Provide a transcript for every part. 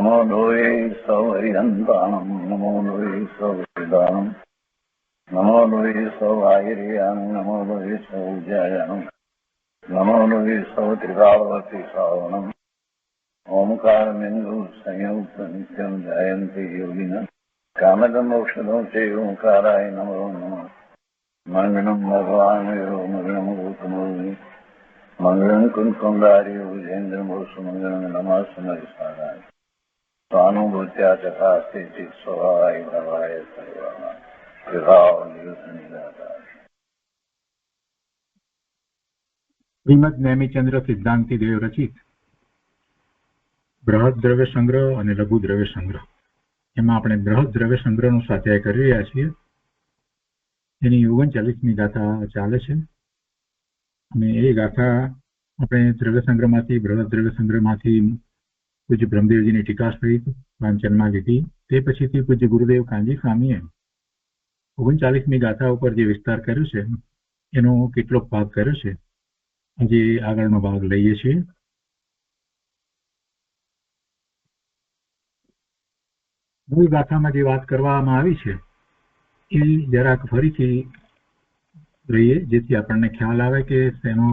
નમો લોહે સૌહરિહંતાણમ નમો લોહે સૌહરિદાનમ નમો લોહે સૌઆયર્યાન નમો લોહે સૌજ્યાયાન નમો લોહે સૌત્રિકાળવતી શ્રાવણમ ઓમકારમેન્દુ સંયુક્ત નિત્યમ જયંતિ યોગિન કામદમ ઔષધો છે ઓંકારાય નમો નમઃ મંગળમ ભગવાન મંગળમ ગૌતમોર્મિ મંગળમ કુંકુંડાર્યો વિજેન્દ્રમોષ મંગળમ નમઃ સમયસારાય સ્વાનુભૂત્યા ચકાસ્તે સ્વભાવાય ભવાય સર્વમાં વિભાવ નિદાતા. શ્રીમદ નેમિચંદ્ર સિદ્ધાંતિ દેવ રચિત બૃહદ દ્રવ્ય સંગ્રહ અને લઘુ દ્રવ્ય સંગ્રહ, એમાં આપણે બૃહદ દ્રવ્ય સંગ્રહનો સ્વાધ્યાય કરી રહ્યા છીએ. એની 39મી ગાથા ચાલે છે અને એ ગાથા આપણે દ્રવ્ય સંગ્રહમાંથી બૃહદ દ્રવ્ય સંગ્રહમાંથી પૂજ્ય બ્રહ્મદેવજીની ટીકા સહિત વાંચનમાં લીધી. તે પછીથી પૂજ્ય ગુરુદેવ કાંજી સ્વામીએ 39મી ગાથા ઉપર જે વિસ્તાર કર્યો છે એનો કેટલોક ભાગ કર્યો છે. આજે આગળનો ભાગ લઈએ છીએ. મૂળ ગાથામાં જે વાત કરવામાં આવી છે એ જરાક ફરીથી રહીએ, જેથી આપણને ખ્યાલ આવે કે તેનો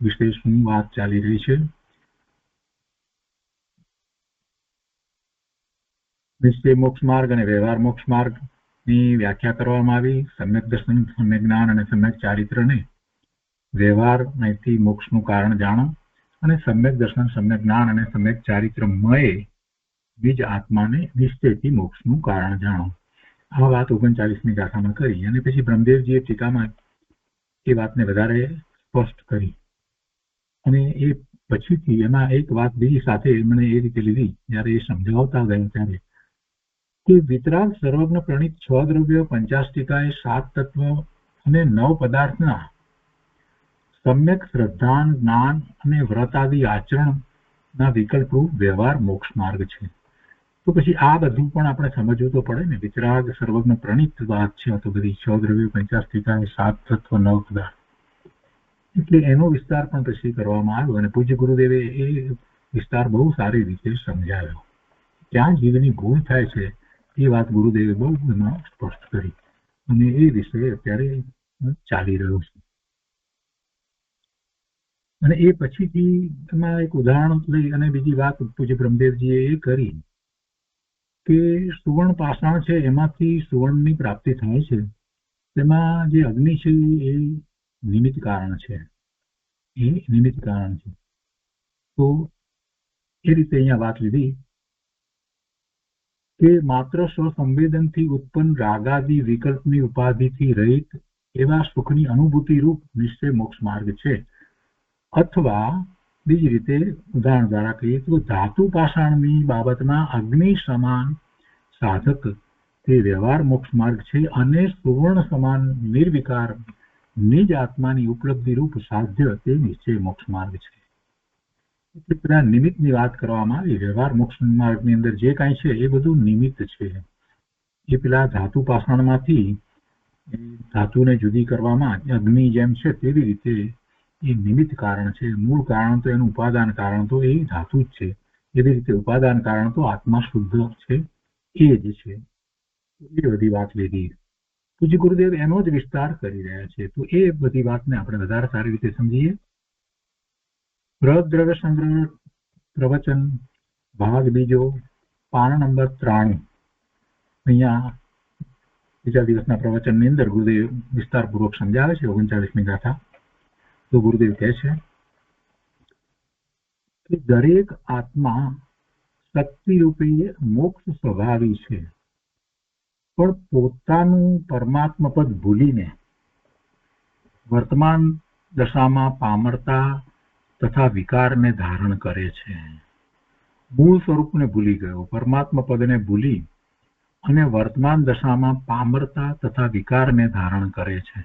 વિશે શું વાત ચાલી રહી છે. નિશ્ચય મોક્ષ માર્ગ અને વ્યવહાર મોક્ષ માર્ગની વ્યાખ્યા કરવામાં આવી. સમ્યક દર્શન, સમ્યક જ્ઞાન અને સમ્યક ચારિત્રને વ્યવહારથી મોક્ષનું કારણ જાણો અને સમ્યક દર્શન, સમ્યક જ્ઞાન અને સમ્યક ચારિત્રમય બીજ આત્માને નિશ્ચયથી મોક્ષનું કારણ જાણો. આ વાત 39મી ગાથામાં કરી અને પછી બ્રહ્મદેવજીએ ટીકામાં એ વાતને વધારે સ્પષ્ટ કરી અને એ પછીથી એમાં એક વાત બીજી સાથે મને એ રીતે લીધી જયારે એ સમજાવતા ગયા ત્યારે કે વિતરાગ સર્વજ્ઞ પ્રણીત 6 દ્રવ્યો, 50 7 તત્વ અને 9 પદાર્થના સમ્યક શ્રદ્ધાન, જ્ઞાન અને વ્રત આદિ આચરણના વિકલ્પરૂપ વ્યવહાર મોક્ષ માર્ગ છે. તો પછી આ બધું પણ આપણે સમજવું તો પડે ને. વિતરાગ સર્વજ્ઞ પ્રણીત વાત છે તો બધી 6 દ્રવ્યો, 50 7 તત્વ, 9 પદાર્થ, એટલે એનો વિસ્તાર પણ પછી કરવામાં આવ્યો અને પૂજ્ય ગુરુદેવે એ વિસ્તાર બહુ સારી રીતે સમજાવ્યો. ક્યાં જીવની ભૂલ થાય છે એ વાત ગુરુદેવે બહુ એમાં સ્પષ્ટ કરી અને એ વિષય અત્યારે ચાલી રહ્યો છે. અને એ પછીથી એમાં એક ઉદાહરણ લઈ અને બીજી વાત પૂજ્ય બ્રહ્મદેવજીએ એ કરી કે સુવર્ણ પાષાણ છે એમાંથી સુવર્ણની પ્રાપ્તિ થાય છે. તેમાં જે અગ્નિ છે એ નિમિત્ત કારણ છે, એ નિમિત્ત કારણ છે. તો એ રીતે અહીંયા વાત લીધી કે માત્ર સ્વસંવેદનથી ઉત્પન્ન રાગાદી વિકલ્પની ઉપાધિથી રહિત એવા સુખની અનુભૂતિ રૂપ નિશ્ચય મોક્ષ માર્ગ છે. અથવા બીજી રીતે ઉદાહરણ દ્વારા કહીએ તો ધાતુ પાષાણની બાબતમાં અગ્નિ સમાન સાધક તે વ્યવહાર મોક્ષ માર્ગ છે અને સુવર્ણ સમાન નિર્વિકાર નિજ આત્માની ઉપલબ્ધિ રૂપ સાધ્ય તે નિશ્ચય મોક્ષ માર્ગ છે. એટલે પેલા નિમિત્તની વાત કરવામાં આવી. વ્યવહાર મોક્ષ માર્ગની અંદર જે કાંઈ છે એ બધું નિમિત્ત છે. એ પેલા ધાતુ પાષાણમાંથી ધાતુને જુદી કરવામાં અગ્નિ જેમ છે તેવી રીતે એ નિમિત્ત કારણ છે. મૂળ કારણ તો એનું ઉપાદાન કારણ તો એ ધાતુ જ છે. એવી રીતે ઉપાદાન કારણ તો આત્મા શુદ્ધ છે એ જ છે. એ બધી વાત લીધી. પૂજ્ય ગુરુદેવ એનો જ વિસ્તાર કરી રહ્યા છે. તો એ બધી વાતને આપણે વધારે સારી રીતે સમજીએ. બૃહદ દ્રવ્ય સંગ્રહ પ્રવચન ભાગ બીજો, પાન નંબર 93. અહીંયા બીજા દિવસના પ્રવચનની અંદર ગુરુદેવ વિસ્તારપૂર્વક સમજાવે છે 39મી ગાથા. તો ગુરુદેવ કહે છે કે દરેક આત્મા શક્તિ રૂપે મોક્ષ સ્વભાવી છે, પણ પોતાનું પરમાત્મા પદ ભૂલીને વર્તમાન દશામાં પામરતા તથા વિકારને ધારણ કરે છે. મૂળ સ્વરૂપને ભૂલી ગયો, પરમાત્મા પદને ભૂલી અને વર્તમાન દશામાં પામરતા તથા વિકારને ધારણ કરે છે.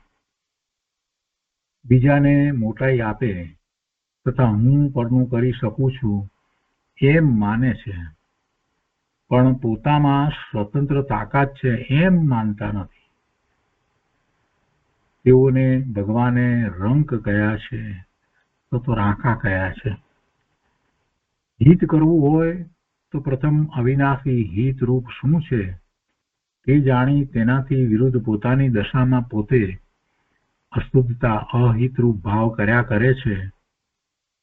બીજાને મોટાઈ આપે તથા હું પરનું કરી શકું છું એમ માને છે, પણ પોતામાં સ્વતંત્ર તાકાત છે એમ માનતા નથી. તેઓને ભગવાને રંક કયા છે તો રાંકા કયા છે. હિત કરવું હોય તો પ્રથમ અવિનાશી હિત રૂપ શું છે તે જાણી તેનાથી વિરુદ્ધ પોતાની દશામાં પોતે અશુદ્ધતા અહિત રૂપ ભાવ કર્યા કરે છે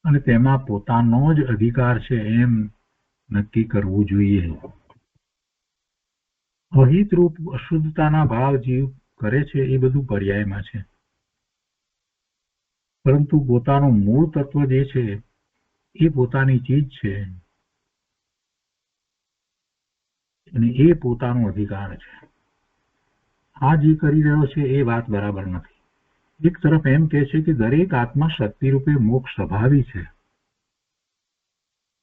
અને તેમાં પોતાનો જ અધિકાર છે એમ નક્કી કરવું જોઈએ. અહિત રૂપ અશુદ્ધતાના ભાવ જીવ કરે છે એ બધું પર્યાયમાં છે, પરંતુ પોતાનું મૂળ તત્વ જે છે એ પોતાની ચીજ છે અને એ પોતાનો અધિકાર છે. આ જે કરી રહ્યો છે એ વાત બરાબર નથી. એક તરફ એમ કહે છે કે દરેક આત્મા શક્તિ રૂપે મોક્ષ સ્વભાવી છે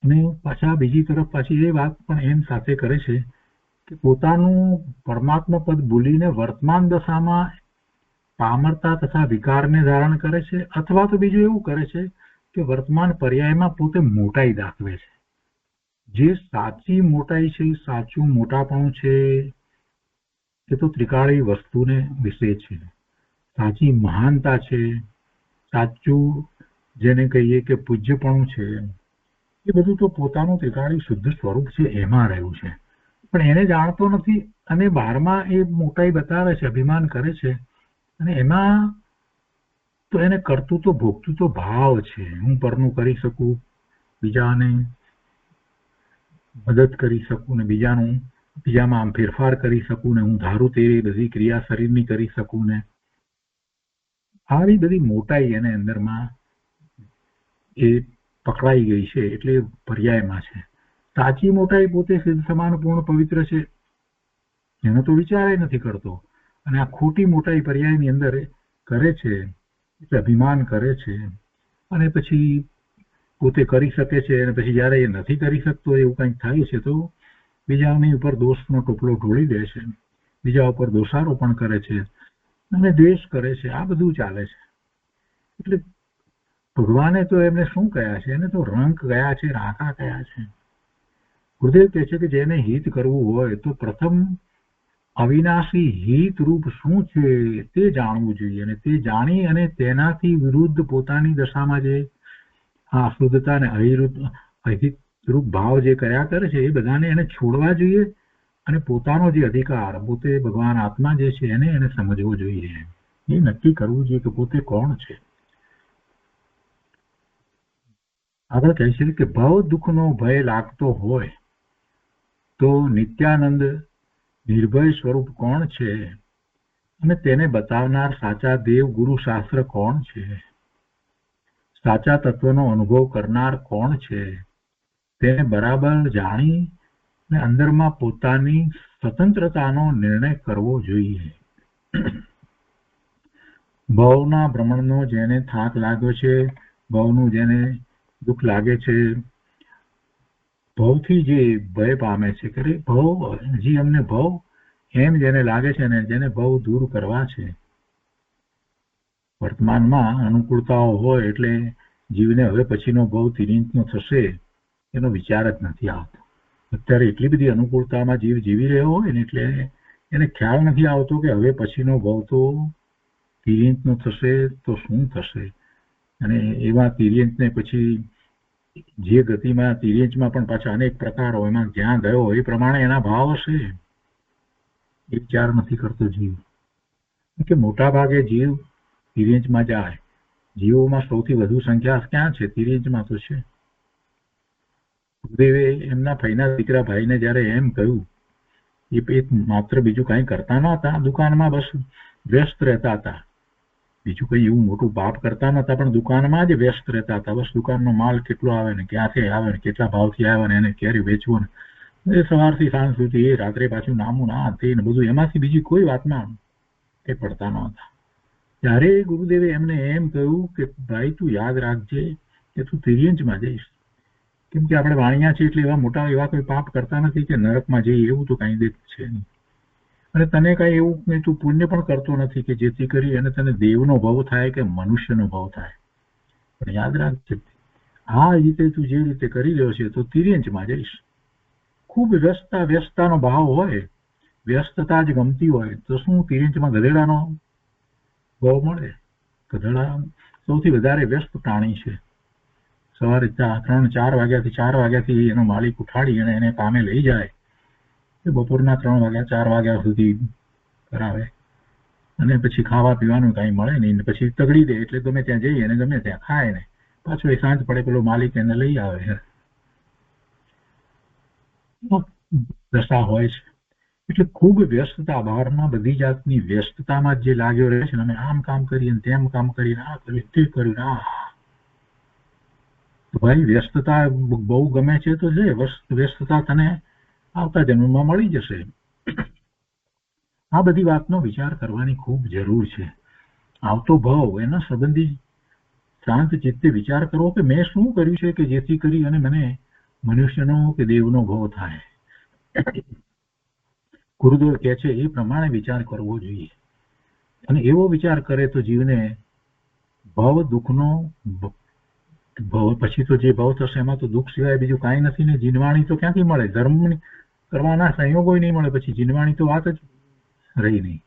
અને પાછા બીજી તરફ પાછી એ વાત પણ એમ સાથે કરે છે કે પોતાનું પરમાત્મા પદ ભૂલીને વર્તમાન દશામાં પામરતા તથા વિકારને ધારણ કરે છે, અથવા તો બીજું એવું કરે છે કે વર્તમાન પર્યાયમાં પોતે મોટાઈ દાખવે છે. જે સાચી મોટાઈ છે, સાચું મોટાપણું છે એ તો ત્રિકાળી વસ્તુને વિશે છે. સાચી મહાનતા છે, સાચું જેને કહીએ કે પૂજ્યપણું છે, એ બધું તો પોતાનું ત્રિકાળી શુદ્ધ સ્વરૂપ છે એમાં રહ્યું છે, પણ એને જાણતો નથી અને બહારમાં એ મોટાઈ બતાવે છે, અભિમાન કરે છે અને એમાં તો એને કરતું તો ભોગતું તો ભાવ છે. હું પરનું કરી શકું, બીજાને મદદ કરી શકું ને બીજામાં આમ ફેરફાર કરી શકું ને હું ધારું તે બધી ક્રિયા શરીરની કરી શકું ને આવી બધી મોટાઈ એને અંદરમાં એ પકડાઈ ગઈ છે એટલે પર્યાયમાં છે. સાચી મોટાઈ પોતે સિદ્ધ સમાન પૂર્ણ પવિત્ર છે એનો તો વિચાર નથી કરતો અને આ ખોટી મોટાઈ પર્યાયની અંદર કરે છે એટલે અભિમાન કરે છે અને પછી પોતે કરી શકે છે અને પછી જયારે એ નથી કરી શકતો એવું કંઈક થાય છે તો બીજાની ઉપર દોષનો ટોપલો ઢોળી દે છે, બીજા ઉપર દોષારોપણ કરે છે અને દ્વેષ કરે છે. આ બધું ચાલે છે. એટલે ભગવાને તો એમને શું કહ્યા છે? એને તો રંક ગયા છે, રાંકા કયા છે. ગુરુદેવ કહે છે કે જેને હિત કરવું હોય તો પ્રથમ અવિનાશી હિત રૂપ શું છે તે જાણવું જોઈએ અને તે જાણી અને તેનાથી વિરુદ્ધ પોતાની દશામાં જે આ અશુદ્ધતા અને અહિત રૂપ ભાવ જે કર્યા કરે છે એ બધાને એને છોડવા જોઈએ અને પોતાનો જે અધિકાર પોતે ભગવાન આત્મા જે છે એને સમજવો જોઈએ. એ નક્કી કરવું જોઈએ કે પોતે કોણ છે. આગળ કહે છે કે ભવ દુઃખનો ભય લાગતો હોય તો નિત્યાનંદ નિર્ભય સ્વરૂપ કોણ છે અને તેને બતાવનાર સાચા દેવ ગુરુ શાસ્ત્ર કોણ છે, સાચા તત્વનો અનુભવ કરનાર કોણ છે તેને બરાબર જાણી અને અંદરમાં પોતાની સ્વતંત્રતાનો નિર્ણય કરવો જોઈએ. ભવના ભ્રમણનો જેને થાક લાગ્યો છે, ભવનું જેને દુઃખ લાગે છે, ભવથી જે ભય પામે છે કે ભવ હજી અમને ભવ એમ જેને લાગે છે ને જેને ભવ દૂર કરવા છે. વર્તમાનમાં અનુકૂળતાઓ હોય એટલે જીવને હવે પછીનો ભવ તિર્યંતનો થશે એનો વિચાર જ નથી આવતો. અત્યારે એટલી બધી અનુકૂળતામાં જીવ જીવી રહ્યો હોય ને એટલે એને ખ્યાલ નથી આવતો કે હવે પછીનો ભવ તો તિર્યંતનો થશે તો શું થશે. અને એવા તિર્યંતને પછી જે ગતિમાં તિર્યંતમાં પણ પાછા અનેક પ્રકાર હોય એમાં જ્યાં ગયો એ પ્રમાણે એના ભાવ હશે. એ વિચાર નથી કરતો જીવ કે મોટા ભાગે જીવ તિર્યંતમાં જાય. જીવોમાં સૌથી વધુ સંખ્યા ક્યાં છે? તિર્યંતમાં તો છે. ગુરુદેવે એમના ભાઈના દીકરા ભાઈને જયારે એમ કહ્યું એ માત્ર બીજું કઈ કરતા નહોતા, દુકાનમાં બસ વ્યસ્ત રહેતા હતા, બીજું કઈ એવું મોટું પાપ કરતા નહોતા પણ દુકાનમાં જ વ્યસ્ત રહેતા હતા. બસ દુકાનનો માલ કેટલો આવે ને ક્યાંથી આવે ને કેટલા ભાવથી આવે ને એને ક્યારે વેચવો ને એ સવારથી સાંજ સુધી એ રાત્રે પાછું નામું ના તે ને બધું એમાંથી બીજી કોઈ વાતમાં એ પડતા નહોતા. ત્યારે ગુરુદેવે એમને એમ કહ્યું કે ભાઈ તું યાદ રાખજે કે તું તિર્યંતમાં જઈશ, કેમ કે આપણે વાણિયા છીએ એટલે એવા મોટા એવા કોઈ પાપ કરતા નથી કે નરકમાં જઈએ એવું તો કઈ દેત છે નહીં. અને તને કઈ એવું તું પુણ્ય પણ કરતો નથી કે જેથી કરી અને તને દેવનો ભવ થાય કે મનુષ્યનો ભવ થાય. પણ યાદ રાખજે આ રીતે તું જે રીતે કરી રહ્યો છે તો તિર્યંતમાં જઈશ. ખૂબ વ્યસ્તતાનો ભાવ હોય, વ્યસ્તતા જ ગમતી હોય તો શું તિર્યંતમાં ગધેડાનો ભાવ મળે? ગધેડા સૌથી વધારે વ્યસ્ત પ્રાણી છે. સવારે 3-4 વાગ્યાથી 4 વાગ્યાથી એનો માલિક ઉઠાડી અને એને કામે લઈ જાય, એ બપોરના 3 વાગ્યા 4 વાગ્યા સુધી કરાવે, અને પછી ખાવા પીવાનું કાંઈ મળે નહીં, પછી તગડી દે એટલે ગમે ત્યાં જઈએ અને ગમે ત્યાં ખાય ને પાછો એ સાંજ પડે પેલો માલિક એને લઈ આવે. દશા હોય છે. એટલે ખૂબ વ્યસ્તતા, બહારમાં બધી જાતની વ્યસ્તતામાં જે લાગ્યો રહે છે ને, અમે આમ કામ કરીએ તેમ કામ કરીને આ કર્યું તે કર્યું, ભાઈ વ્યસ્તતા બહુ ગમે છે તો છે, વ્યસ્તતા તને આવતા જન્મમાં મળી જશે. આ બધી વાતનો વિચાર કરવાની ખૂબ જરૂર છે. આવતો ભાવ એના સંબંધી શાંત ચિત્તે વિચાર કરવો કે મેં શું કર્યું છે કે જેથી કરી અને મને મનુષ્યનો કે દેવનો ભાવ થાય. ગુરુદેવ કહે છે એ પ્રમાણે વિચાર કરવો જોઈએ, અને એવો વિચાર કરે તો જીવને ભવ દુઃખનો ભવ, પછી તો જે ભવ થશે એમાં તો દુઃખ સિવાય બીજું કાંઈ નથી ને. જીનવાણી તો ક્યાંથી મળે, ધર્મ કરવાના સંયોગો નહીં મળે, પછી જીનવાણી તો વાત જ રહી નહીં.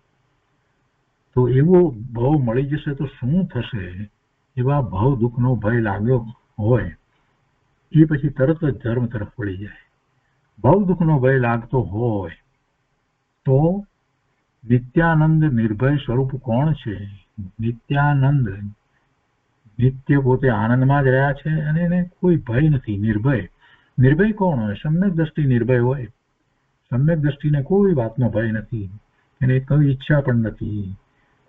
તો એવો ભવ મળી જશે તો શું થશે? એવા ભવ દુઃખનો ભય લાગ્યો હોય એ પછી તરત જ ધર્મ તરફ વળી જાય. ભવ દુઃખનો ભય લાગતો હોય તો નિત્યાનંદ નિર્ભય સ્વરૂપ કોણ છે? નિત્યાનંદ નિત્ય પોતે આનંદમાં જ રહ્યા છે અને એને કોઈ ભય નથી. નિર્ભય, નિર્ભય કોણ હોય? સમ્યક દ્રષ્ટિ નિર્ભય હોય. સમ્યક દ્રષ્ટિને કોઈ વાતનો ભય નથી, એને કોઈ ઈચ્છા પણ નથી,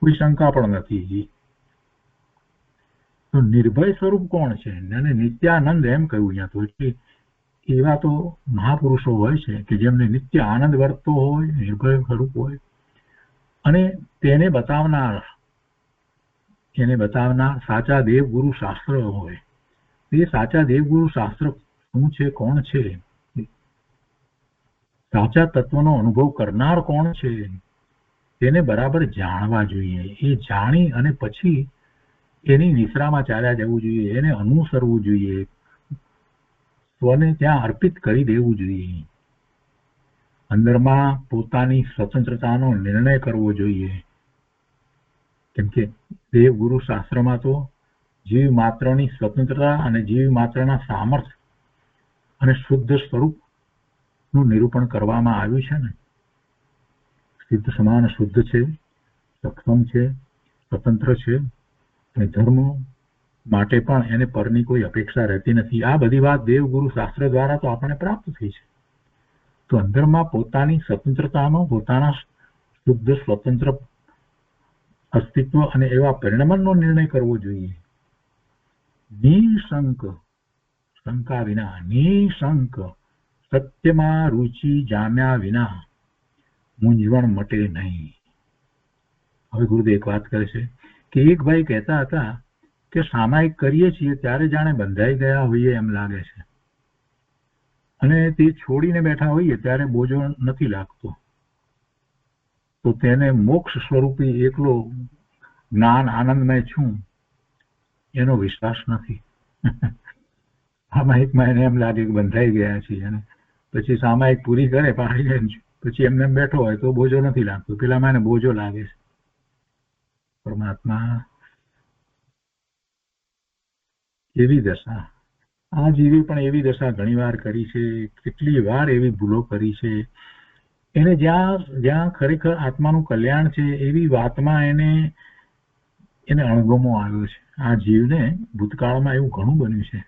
કોઈ શંકા પણ નથી. તો નિર્ભય સ્વરૂપ કોણ છે? અને નિત્યાનંદ એમ કહ્યું અહીંયા તો. એટલે એવા તો મહાપુરુષો હોય છે કે જેમને નિત્ય આનંદ વર્તતો હોય, નિર્ભય સ્વરૂપ હોય, અને તેને બતાવનાર સાચા દેવગુરુ શાસ્ત્ર હોય. એ સાચા દેવગુરુ શાસ્ત્ર શું છે, કોણ છે? સાચા તત્વનો અનુભવ કરનાર કોણ છે? તેને બરાબર જાણવા જોઈએ. એ જાણી અને પછી એની નિશ્રામાં ચાલ્યા જવું જોઈએ, એને અનુસરવું જોઈએ, સ્વને ત્યાં અર્પિત કરી દેવું જોઈએ. અંદરમાં પોતાની સ્વતંત્રતાનો નિર્ણય કરવો જોઈએ. કેમ કે દેવગુરુ શાસ્ત્રમાં તો જીવ માત્રની સ્વતંત્રતા અને જીવ માત્રના સામર્થ્ય અને શુદ્ધ સ્વરૂપનું નિરૂપણ કરવામાં આવ્યું છે ને. સિદ્ધ સમાન શુદ્ધ છે, સક્ષમ છે, સ્વતંત્ર છે, અને ધર્મ માટે પણ એને પરની કોઈ અપેક્ષા રહેતી નથી. આ બધી વાત દેવગુરુ શાસ્ત્ર દ્વારા તો આપણને પ્રાપ્ત થઈ છે. તો અંદરમાં પોતાની સ્વતંત્રતાનો, પોતાના શુદ્ધ સ્વતંત્ર અસ્તિત્વ અને એવા પરિણમનનો નિર્ણય કરવો જોઈએ. નિશંક, શંકા વિના, નિશંક, સત્યમાં રુચિ જામ્યા વિના મૂંઝવણ મટે નહીં. હવે ગુરુદેવ એક વાત કરે છે કે એક ભાઈ કહેતા હતા કે સામાયિક કરીએ છીએ ત્યારે જાણે બંધાઈ ગયા હોઈએ એમ લાગે છે, અને તે છોડીને બેઠા હોઈએ ત્યારે બોજો નથી લાગતો. તો તેને મોક્ષ સ્વરૂપી એકલો જ્ઞાન આનંદમય છું એનો વિશ્વાસ નથી. સામાયિકમાં એને એમ લાગે કે બંધાઈ ગયા છીએ, અને પછી સામાયિક પૂરી કરે પછી એમને બેઠો હોય તો બોજો નથી લાગતો. પેલામાં એને બોજો લાગે છે. પરમાત્મા એવી દશા, આ જીવે પણ એવી દશા ઘણી વાર કરી છે, કેટલી વાર એવી ભૂલો કરી છે. એને જ્યાં ખરેખર આત્માનું કલ્યાણ છે એવી વાતમાં એને અણગમો આવ્યો છે. આ જીવને ભૂતકાળમાં એવું ઘણું બન્યું છે.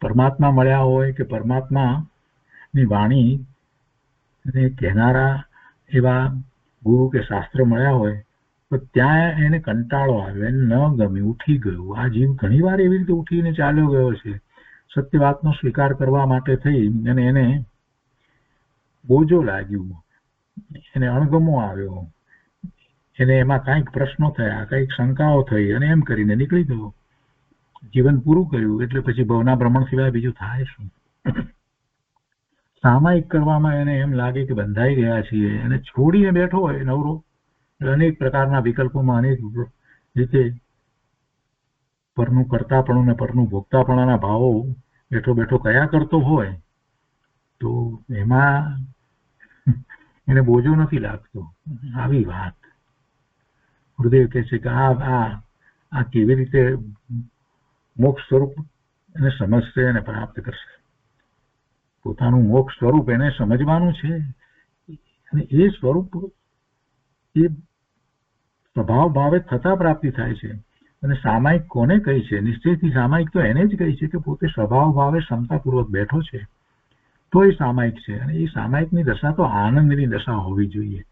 પરમાત્મા મળ્યા હોય કે પરમાત્માની વાણી કહેનારા એવા ગુરુ કે શાસ્ત્ર મળ્યા હોય તો ત્યાં એને કંટાળો આવ્યો, એને ન ગમ્યું, ઉઠી ગયું. આ જીવ ઘણી વાર એવી રીતે ઉઠીને ચાલ્યો ગયો છે. સત્ય વાતનો સ્વીકાર કરવા માટે થઈ અને એને બોજો લાગ્યું, એને અણગમો આવ્યો, એને એમાં કાંઈક પ્રશ્નો થયા, કાંઈક શંકાઓ થઈ, અને એમ કરીને નીકળી ગયો. જીવન પૂરું કર્યું એટલે પછી ભવના ભ્રમણ સિવાય બીજું થાય શું? સામાયિક કરવામાં એને એમ લાગે કે બંધાઈ ગયા છીએ, એને છોડીને બેઠો હોય નવરો, અનેક પ્રકારના વિકલ્પોમાં અનેક રીતે પરનું કરતાપણું ને પરનું ભોગતાપણાના ભાવો બેઠો બેઠો કયા કરતો હોય તો એમાં એને બોજો નથી લાગતો. આવી વાત ગુરુદેવ કહે છે કે આ કેવી રીતે મોક્ષ સ્વરૂપ એને સમજશે અને પ્રાપ્ત કરશે. પોતાનું મોક્ષ સ્વરૂપ એને સમજવાનું છે, અને એ સ્વરૂપ એ સ્વભાવ ભાવે થતા પ્રાપ્તિ થાય છે. અને સામાયિક કોને કહી છે? નિશ્ચયથી સામાયિક તો એને જ કહી છે કે પોતે સ્વભાવ ભાવે ક્ષમતાપૂર્વક બેઠો છે, તો એ સામાયિક છે. અને એ સામાયિકની દશા તો આનંદની દશા હોવી જોઈએ.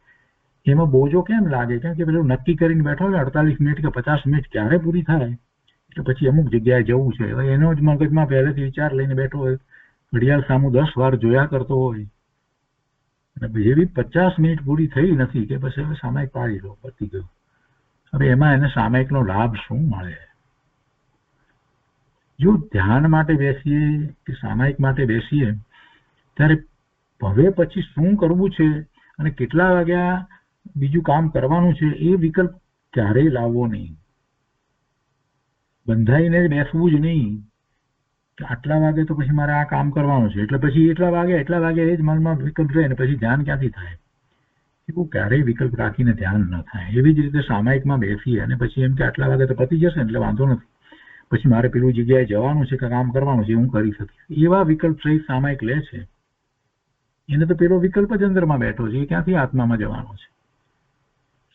એમાં બોજો કેમ લાગે? કેમ કે પેલું નક્કી કરીને બેઠો હોય 48 મિનિટ કે 50 મિનિટ ક્યારે પૂરી થાય, એટલે પછી અમુક જગ્યાએ જવું છે, હવે એનો જ મગજમાં પહેલેથી વિચાર લઈને બેઠો હોય, ઘડિયાળ સામું 10 વાર જોયા કરતો હોય, અને જેવી 50 મિનિટ પૂરી થઈ નથી કે પછી હવે સામાયિક પાડી લો, પતી ગયું. હવે એમાં એને સામાયિકનો લાભ શું મળે? જો ધ્યાન માટે બેસીએ કે સામાયિક માટે બેસીએ ત્યારે હવે પછી શું કરવું છે અને કેટલા વાગ્યા બીજું કામ કરવાનું છે એ વિકલ્પ ક્યારેય લાવવો નહીં. બંધાઈને બેસવું જ નહીં કે આટલા વાગે તો પછી મારે આ કામ કરવાનું છે, એટલે પછી એટલા વાગે એ જ મનમાં વિકલ્પ રહે ને પછી ધ્યાન ક્યાંથી થાય? એવું ક્યારેય વિકલ્પ રાખીને ધ્યાન ન થાય. એવી જ રીતે સામાયિકમાં બેસીએ અને પછી એમ કે આટલા વાગે તો પતી જશે એટલે વાંધો નથી, પછી મારે પેલું જગ્યાએ જવાનું છે કે કામ કરવાનું છે, હું કરી શકીશ. એવા વિકલ્પ સહિત સામાયિક લે છે, એને તો પેલો વિકલ્પ જ અંદરમાં બેઠો છે, એ ક્યાંથી આત્મામાં જવાનો છે?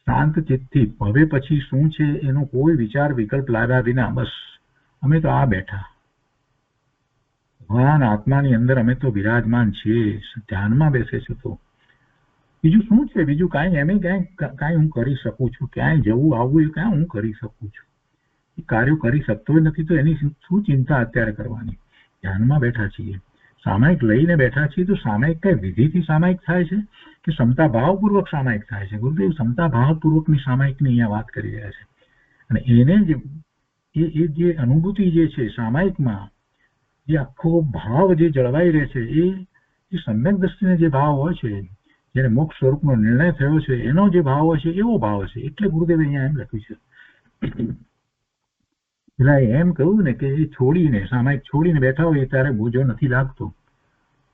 શાંત ચિત્તથી હવે પછી શું છે એનો કોઈ વિચાર વિકલ્પ લાવ્યા વિના બસ અમે તો આ બેઠા ભગવાન આત્માની અંદર અમે તો બિરાજમાન છીએ, ધ્યાનમાં બેસે છે. તો બીજું શું છે? બીજું કાંઈ એમ કાંઈ હું કરી શકું છું? ક્યાંય જવું આવવું એ કાંઈ હું કરી શકું છું? એ કાર્યો કરી શકતો નથી તો એની શું ચિંતા અત્યારે કરવાની? ધ્યાનમાં બેઠા છીએ, સામાયિક લઈને બેઠા છીએ, તો સામાયિક કઈ વિધિથી સામાયિક થાય છે કે ક્ષમતા ભાવપૂર્વક સામાયિક થાય છે? ગુરુદેવ ક્ષમતા ભાવપૂર્વકની સામાયિકની અહીંયા વાત કરી રહ્યા છે. અને એને જ એ જે અનુભૂતિ જે છે સામાયિકમાં, જે આખો ભાવ જે જળવાઈ રહે છે, એ સમ્યક દ્રષ્ટિને જે ભાવ હોય છે, જેને મોક્ષ સ્વરૂપનો નિર્ણય થયો છે, એનો જે ભાવ હોય છે એવો ભાવ છે. એટલે ગુરુદેવે અહીંયા એમ લખ્યું છે. પેલા એમ કહ્યું ને કે એ છોડીને સામાયિક છોડીને બેઠા હોય ત્યારે બોજો નથી લાગતો,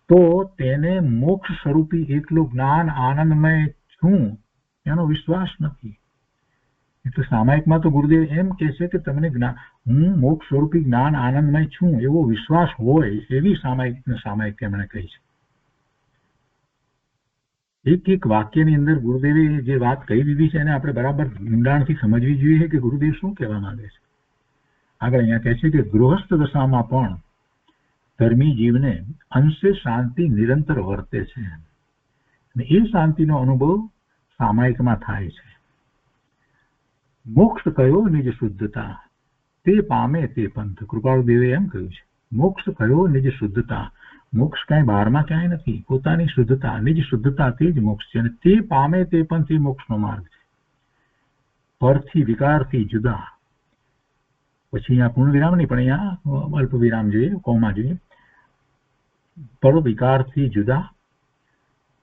તો તેને મોક્ષ સ્વરૂપી એટલું જ્ઞાન આનંદમય છું એનો વિશ્વાસ નથી. એટલે સામાયિકમાં તો ગુરુદેવ એમ કહે છે કે તમને હું મોક્ષ સ્વરૂપી જ્ઞાન આનંદમય છું એવો વિશ્વાસ હોય એવી સામાયિક તેમણે કહી છે. એક એક વાક્યની અંદર ગુરુદેવે જે વાત કહી દીધી છે એને આપણે બરાબર ઊંડાણથી સમજવી જોઈએ કે ગુરુદેવ શું કહેવા માંગે છે. આગળ અહીંયા કહે છે કે ગૃહસ્થ દશામાં પણ ધર્મી જીવને અંશે શાંતિ નિરંતર વર્તે છે, અને એ શાંતિનો અનુભવ સામાયિકમાં થાય છે. મોક્ષ કયો નિજ શુદ્ધતા, તે પામે તે પંથ. કૃપાળુદેવે એમ કહ્યું છે, મોક્ષ કયો નિજ શુદ્ધતા. મોક્ષ કાંઈ બહારમાં ક્યાંય નથી, પોતાની શુદ્ધતા, નિજ શુદ્ધતા તે જ મોક્ષ છે, અને તે પામે તે પંથ એ મોક્ષનો માર્ગ છે. પરથી વિકારથી જુદા. પછી અહીંયા પૂર્ણ વિરામ નહીં પણ અહીંયા અલ્પ વિરામ જોઈએ, કોમા જોઈએ. પર વિકારથી જુદા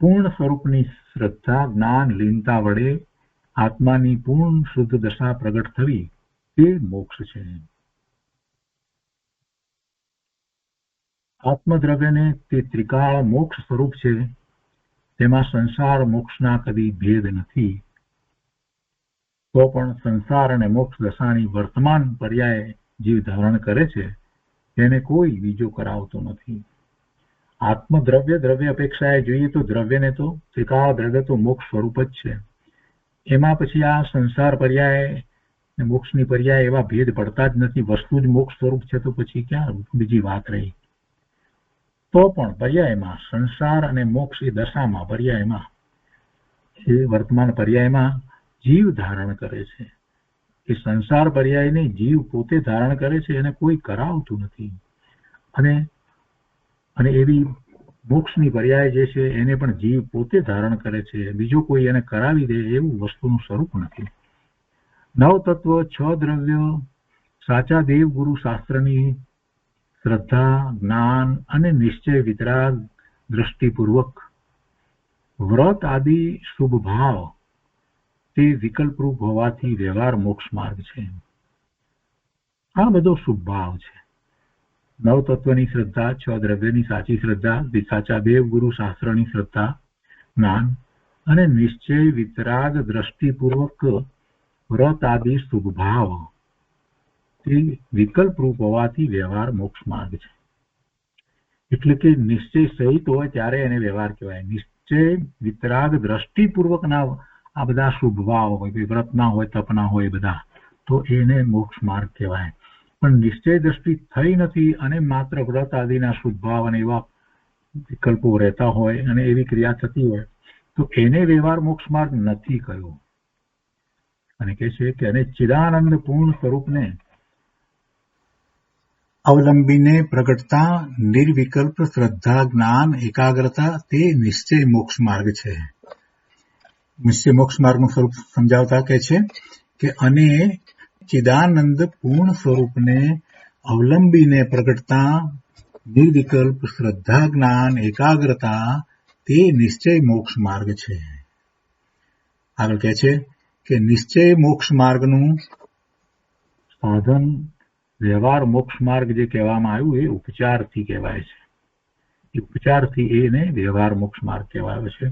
પૂર્ણ સ્વરૂપની શ્રદ્ધા જ્ઞાન લીનતા વડે આત્માની પૂર્ણ શુદ્ધ દશા પ્રગટ થવી તે મોક્ષ છે. આત્મદ્રવ્યને તે ત્રિકાળ મોક્ષ સ્વરૂપ છે, તેમાં સંસાર મોક્ષના કદી ભેદ નથી. તો પણ સંસાર અને મોક્ષ દશાની વર્તમાન પર્યાય જીવ ધારણ કરે છે તેને કોઈ બીજો કરાવતો નથી. દ્રવ્ય અપેક્ષાએ જોઈએ તો દ્રવ્યને તો ત્રિકાળ દ્રવ્ય તો મોક્ષ સ્વરૂપ જ છે. એમાં પછી આ સંસાર પર્યાય મોક્ષની પર્યાય એવા ભેદ પડતા જ નથી. વસ્તુ જ મોક્ષ સ્વરૂપ છે તો પછી ક્યાં બીજી વાત રહી? તો પણ પર્યાયમાં સંસાર અને મોક્ષ એ દશામાં પર્યાયમાં એ વર્તમાન પર્યાયમાં જીવ ધારણ કરે છે. એ સંસાર પર્યાયને જીવ પોતે ધારણ કરે છે, એને કોઈ કરાવતું નથી. અને એવી મોક્ષની પર્યાય જે છે એને પણ જીવ પોતે ધારણ કરે છે, બીજો કોઈ એને કરાવી દે એવું વસ્તુનું સ્વરૂપ નથી. નવ તત્વ, 6 દ્રવ્યો, સાચા દેવ ગુરુ શાસ્ત્રની શ્રદ્ધા જ્ઞાન અને નિશ્ચય વિતરાગ દ્રષ્ટિપૂર્વક વ્રત આદિ શુભ ભાવ તે વિકલ્પરૂપ હોવાથી વ્યવહાર મોક્ષ માર્ગ છે. આ બધો શુભ ભાવ છે. 9 તત્વની શ્રદ્ધા, 6 દ્રવ્યની સાચી શ્રદ્ધા, સાચા દેવ ગુરુ શાસ્ત્રની શ્રદ્ધા જ્ઞાન અને નિશ્ચય વિતરાગ દ્રષ્ટિપૂર્વક વ્રત આદિ શુભ ભાવ તે વિકલ્પ રૂપ હોવાથી વ્યવહાર મોક્ષ માર્ગ છે. એટલે કે નિશ્ચય સહિત હોય ત્યારે એને વ્યવહાર કહેવાય. નિશ્ચય વિતરાગ દ્રષ્ટિપૂર્વકના આ બધા શુભ ભાવ હોય, વ્રતના હોય, તપના હોય બધા, તો એને મોક્ષ માર્ગ કહેવાય. પણ નિશ્ચય દ્રષ્ટિ થઈ નથી અને માત્ર વ્રત આદિના શુભ ભાવ અને એવા વિકલ્પો રહેતા હોય અને એવી ક્રિયા થતી હોય તો એને વ્યવહાર મોક્ષ માર્ગ નથી કહ્યો. અને કહે છે કે અને ચિદાનંદ પૂર્ણ સ્વરૂપને અવલંબીને પ્રગટતા નિર્વિકલ્પ શ્રદ્ધા જ્ઞાન એકાગ્રતા તે નિશ્ચય મોક્ષ માર્ગ છે. નિશ્ચય મોક્ષ માર્ગનું સ્વરૂપ સમજાવતા કહે છે કે અને ચિદાનંદ પૂર્ણ સ્વરૂપને અવલંબીને પ્રગટતા નિર્વિકલ્પ શ્રદ્ધા જ્ઞાન એકાગ્રતા તે નિશ્ચય મોક્ષ માર્ગ છે. આગળ કહે છે કે નિશ્ચય મોક્ષ માર્ગનું સાધન વ્યવહાર મોક્ષ માર્ગ જે કહેવામાં આવ્યું એ ઉપચારથી કહેવાય છે. એ ઉપચારથી એને વ્યવહાર મોક્ષ માર્ગ કહેવાયો છે.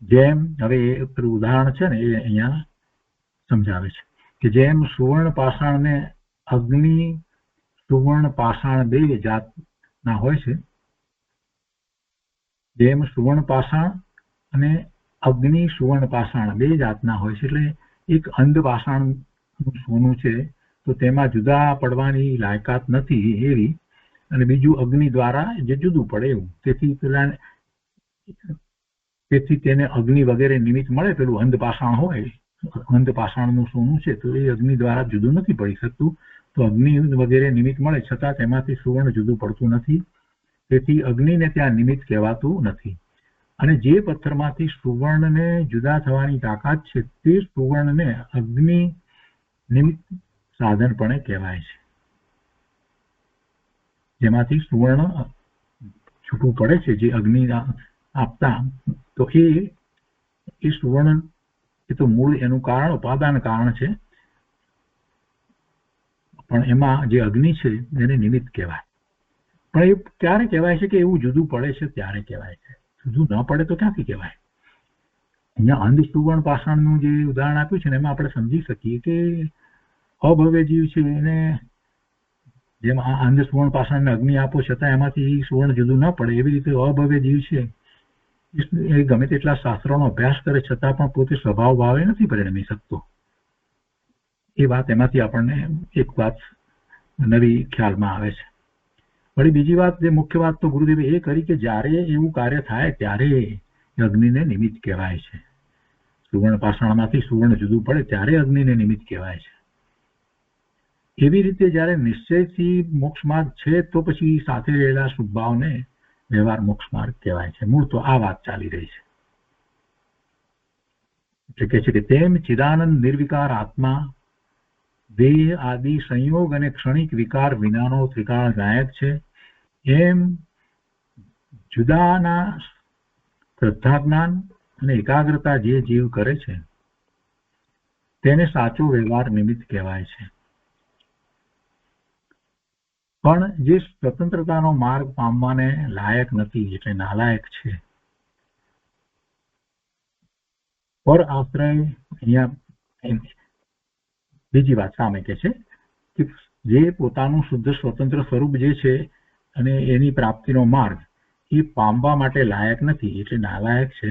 જેમ હવે એ ઉદાહરણ છે ને એ અહીંયા સમજાવે છે કે જેમ સુવર્ણ પાષાણને અગ્નિ સુવર્ણ પાષાણ બે જાતના હોય છે, જેમ સુવર્ણ પાષાણ અને અગ્નિ સુવર્ણ પાષાણ બે જાતના હોય છે. એટલે એક અંધ પાષાણનું સોનું છે તો તેમાં જુદા પડવાની લાયકાત નથી એવી, અને બીજું અગ્નિ દ્વારા જે જુદું પડે એવું. તેથી તેને અગ્નિ વગેરે નિમિત્ત મળે. પેલું અંધ પાષાણ હોય, અંધ પાષાણનું સોનું છે તો એ અગ્નિ દ્વારા જુદું નથી પડી શકતું, તો અગ્નિ વગેરે નિમિત્ત મળે છતાં તેમાંથી સુવર્ણ જુદું પડતું નથી. તેથી અગ્નિને ત્યાં નિમિત્ત કહેવાતું નથી. અને જે પથ્થરમાંથી સુવર્ણને જુદા થવાની તાકાત છે તે સુવર્ણને અગ્નિ નિમિત્ત સાધનપણે કહેવાય છે. જેમાંથી સુવર્ણ છૂટું પડે છે જે અગ્નિ આપતા, તો એ સુવર્ણ એ તો મૂળ એનું કારણ ઉપાદાન કારણ છે, પણ એમાં જે અગ્નિ છે એને નિમિત્ત કહેવાય. પણ એ ક્યારે કહેવાય છે કે એવું જુદું પડે છે ત્યારે કહેવાય છે, જુદું ન પડે તો ક્યાંથી કહેવાય. અહીંયા અંધ સુવર્ણ પાષાણનું જે ઉદાહરણ આપ્યું છે ને એમાં આપણે સમજી શકીએ કે અભવ્ય જીવ છે એને જેમ આ અંધ સુવર્ણ પાષાણને અગ્નિ આપો છતાં એમાંથી સુવર્ણ જુદું ન પડે, એવી રીતે અભવ્ય જીવ છે એ ગમે તેટલા શાસ્ત્રોનો અભ્યાસ કરે છતાં પણ પોતે સ્વભાવ ભાવે નથી પરિણમી શકતો. એ વાત એમાંથી આપણને એક વાત નવી ખ્યાલમાં આવે છે. વળી બીજી વાત, જે મુખ્ય વાત તો ગુરુદેવે એ કરી કે જ્યારે એવું કાર્ય થાય ત્યારે અગ્નિને નિમિત્ત કહેવાય છે. સુવર્ણ પાષાણમાંથી સુવર્ણ જુદું પડે ત્યારે અગ્નિને નિમિત્ત કહેવાય છે. એવી રીતે જ્યારે નિશ્ચયથી મોક્ષ માર્ગ છે તો પછી સાથે રહેલા શુભભાવને વ્યવહાર મોક્ષ માર્ગ કહેવાય છે. મૂળ તો આ વાત ચાલી રહી છે. એટલે કે છે કે તેમ ચિદાનંદ નિર્વિકાર આત્મા દેહ આદિ સંયોગ અને ક્ષણિક વિકાર વિનાનો ત્રિકાળ ગાયક છે, એમ જુદાના શ્રદ્ધા જ્ઞાન અને એકાગ્રતા જે જીવ કરે છે તેને સાચો વ્યવહાર નિમિત્ત કહેવાય છે. પણ જે સ્વતંત્રતાનો માર્ગ પામવાને લાયક નથી એટલે નાલાયક છે, પર આશ્રય, અહીંયા બીજી વાત સામે કે છે કે જે પોતાનું શુદ્ધ સ્વતંત્ર સ્વરૂપ જે છે અને એની પ્રાપ્તિનો માર્ગ એ પામવા માટે લાયક નથી એટલે નાલાયક છે.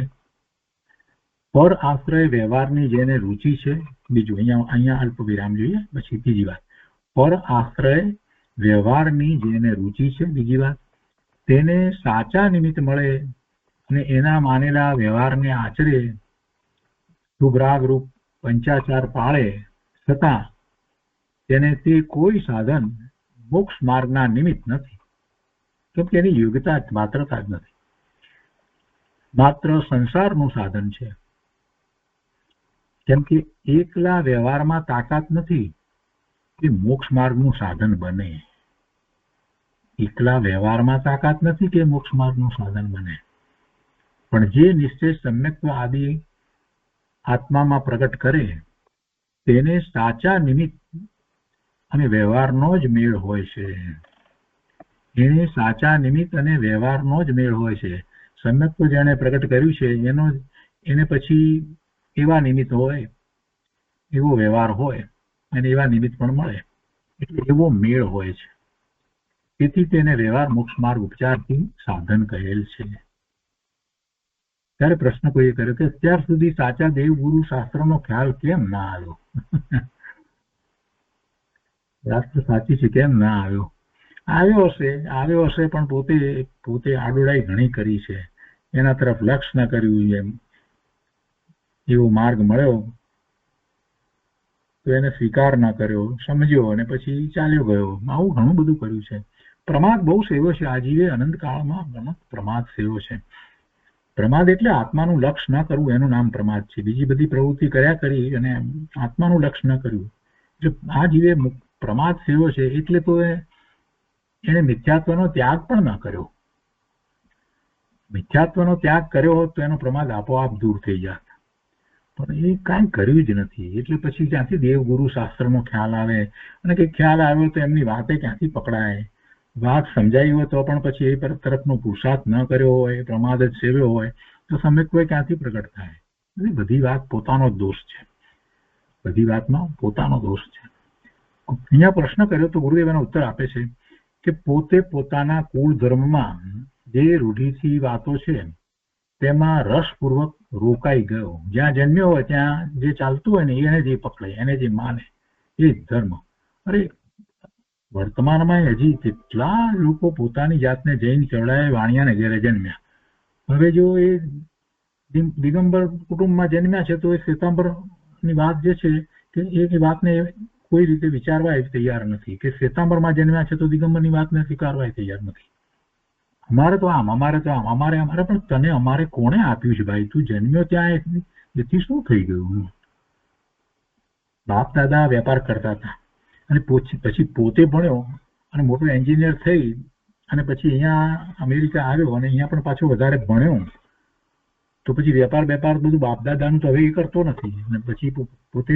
પર આશ્રય વ્યવહારની જેને રુચિ છે, બીજું અહીંયા અલ્પ વિરામ જોઈએ પછી બીજી વાત, પર આશ્રય વ્યવહારની જેને રુચિ છે, બીજી વાત, તેને સાચા નિમિત્ત મળે અને એના માનેલા વ્યવહારને આચરે, શુભરાગ રૂપ પંચાચાર પાળે છતાં તેને તે કોઈ સાધન મોક્ષ માર્ગના નિમિત્ત નથી, કેમ કે એની યોગ્યતા માત્રતા જ નથી, માત્ર સંસારનું સાધન છે. કેમ કે એકલા વ્યવહારમાં તાકાત નથી કે મોક્ષ માર્ગનું સાધન બને. એકલા વ્યવહારમાં તાકાત નથી કે મોક્ષ માર્ગનું સાધન બને. પણ જે નિશ્ચય સમ્યક્ત્વ આદિ આત્મામાં પ્રગટ કરે તેને સાચા નિમિત્ત અને વ્યવહારનો જ મેળ હોય છે. એને સાચા નિમિત્ત અને વ્યવહારનો જ મેળ હોય છે. સમ્યક્ત્વ જેણે પ્રગટ કર્યું છે એને પછી એવા નિમિત્ત હોય, એવો વ્યવહાર હોય અને એવા નિમિત્ત પણ મળે. એટલે એવો મેળ હોય છે. તેથી તેને વ્યવહાર મોક્ષ માર્ગ ઉપચારથી સાધન કહેલ છે. ત્યારે પ્રશ્ન કોઈએ કર્યો કે અત્યાર સુધી સાચા દેવ ગુરુ શાસ્ત્રનો ખ્યાલ કેમ ના આવ્યો? શાસ્ત્ર સાચી છે કેમ ના આવ્યો? આવ્યો હશે પણ પોતે આડોડાઈ ઘણી કરી છે, એના તરફ લક્ષ ન કર્યું, એમ એવો માર્ગ મળ્યો તો એને સ્વીકાર ના કર્યો, સમજ્યો અને પછી ચાલ્યો ગયો. આવું ઘણું બધું કર્યું છે. પ્રમાદ બહુ સેવ્યો છે. આજીવે અનંતકાળમાં ઘણો પ્રમાદ સેવ્યો છે. પ્રમાદ એટલે આત્માનું લક્ષ ન કરવું, એનું નામ પ્રમાદ છે. બીજી બધી પ્રવૃત્તિ કર્યા કરી અને આત્માનું લક્ષ ન કર્યું. જો આ જીવે પ્રમાદ સેવ્યો છે એટલે તો એને મિથ્યાત્વનો ત્યાગ પણ ન કર્યો. મિથ્યાત્વનો ત્યાગ કર્યો હોત તો એનો પ્રમાદ આપોઆપ દૂર થઈ જાત, પણ એ કાંઈ કર્યું જ નથી. એટલે પછી ક્યાંથી દેવગુરુ શાસ્ત્રનો ખ્યાલ આવે? અને કંઈક ખ્યાલ આવ્યો તો એમની વાતે ક્યાંથી પકડાય? વાત સમજાઈ હોય તો પણ પછી એ તરફનો પુરુષાર્થ ન કર્યો હોય, પ્રમાદ જ સેવ્યો હોય તો સમ્યક ક્યાંથી પ્રગટ થાય? બધી વાત પોતાનો જ દોષ છે. બધી વાતમાં પોતાનો દોષ છે. અહીંયા પ્રશ્ન કર્યો તો ગુરુદેવ એનો ઉત્તર આપે છે કે પોતે પોતાના કુળ ધર્મમાં જે રૂઢિથી વાતો છે તેમાં રસપૂર્વક રોકાઈ ગયો. જ્યાં જન્મ્યો હોય ત્યાં જે ચાલતું હોય ને એને જે પકડે, એને જે માને એ જ ધર્મ. અરે વર્તમાનમાં હજી કેટલા લોકો પોતાની જાતને જૈન ચવડાએ વાણિયાને ઘેરે જન્મ્યા. હવે જો એ દિગંબર કુટુંબમાં જન્મ્યા છે તો એ શ્વેતાંબરની વાત જે છે કે એ વાતને કોઈ રીતે વિચારવા તૈયાર નથી, કે શ્વેતાંબરમાં જન્મ્યા છે તો દિગંબરની વાતને સ્વીકારવા તૈયાર નથી. અમારે તો આમ, અમારે પણ તને અમારે કોણે આપ્યું છે ભાઈ? તું જન્મ્યો ત્યાં એથી શું થઈ ગયું? બાપ દાદા વેપાર કરતા હતા અને પછી પોતે ભણ્યો અને મોટો એન્જિનિયર થઈ અને પછી અહીંયા અમેરિકા આવ્યો અને અહીંયા પણ પાછો વધારે ભણ્યો તો પછી વેપાર બધું બાપ દાદાનું તો હવે એ કરતો નથી. અને પછી પોતે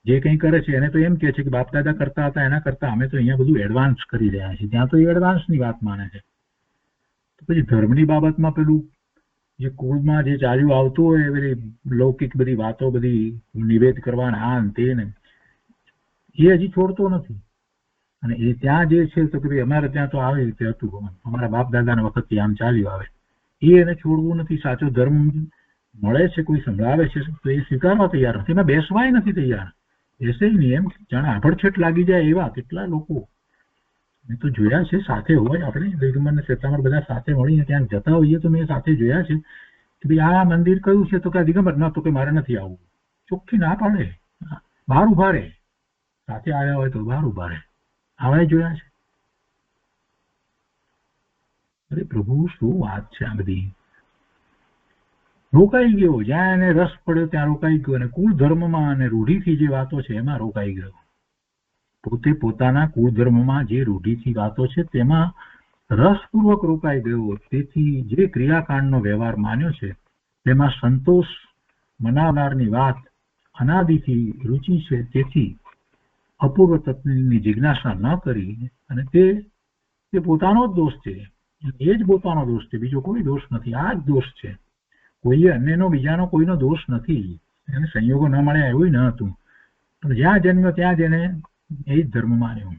જે કંઈ કરે છે એને તો એમ કે છે કે બાપ દાદા કરતા હતા એના કરતા અમે તો અહીંયા બધું એડવાન્સ કરી રહ્યા છીએ. ત્યાં તો એ એડવાન્સની વાત માને છે. તો પછી ધર્મની બાબતમાં પેલું જે કુળમાં જે ચાલ્યું આવતું હોય એ બધી લૌકિક બધી વાતો બધી નિવેદ કરવાના આ તે ને એ હજી છોડતો નથી. અને એ ત્યાં જે છે તો કે ભાઈ અમારે ત્યાં તો આવી રીતે હતું, અમારા બાપ દાદાના વખતથી આમ ચાલ્યું આવે, એ એને છોડવું નથી. સાચો ધર્મ મળે છે, કોઈ સંભળાવે છે તો એ સ્વીકારવા તૈયાર નથી, એમાં બેસવાય નથી તૈયાર. બેસે નહીં, એમ જાણે આભડછેટ લાગી જાય એવા કેટલા લોકો મેં તો જોયા છે. સાથે હોય આપણે દિગંબર ને શ્વેતાંબર બધા સાથે મળીને ત્યાં જતા હોઈએ તો મેં સાથે જોયા છે કે ભાઈ આ મંદિર કયું છે તો કે દિગંબર ના, તો કે મારે નથી આવવું, ચોખ્ખી ના પાડે, બહાર ઉભા રહે. સાથે આવ્યા હોય તો બહાર ઉભા રહે. આવા જોયા છે. અરે પ્રભુ શું વાત છે આ બધી! રોકાઈ ગયો, જ્યાં એને રસ પડ્યો ત્યાં રોકાઈ ગયો, અને કુળ ધર્મમાં અને રૂઢિથી જે વાતો છે એમાં રોકાઈ ગયો. પોતે પોતાના કુળ ધર્મમાં જે રૂઢિથી વાતો છે તેમાં રસપૂર્વક રોકાઈ ગયો. તેથી જે ક્રિયાકાંડનો વ્યવહાર માન્યો છે તેમાં સંતોષ મનાવનારની વાત અનાદિથી રુચિ છે. તેથી અપૂર્વ તત્વની જિજ્ઞાસા ન કરી અને તે પોતાનો જ દોષ છે. એ જ પોતાનો દોષ છે, બીજો કોઈ દોષ નથી. આ જ દોષ છે. કોઈએ અન્યનો બીજાનો કોઈનો દોષ નથી. એને સંયોગો ન મળ્યા એવું ન હતું, પણ જ્યાં જન્મ્યો ત્યાં જ એને એ જ ધર્મ માન્યો.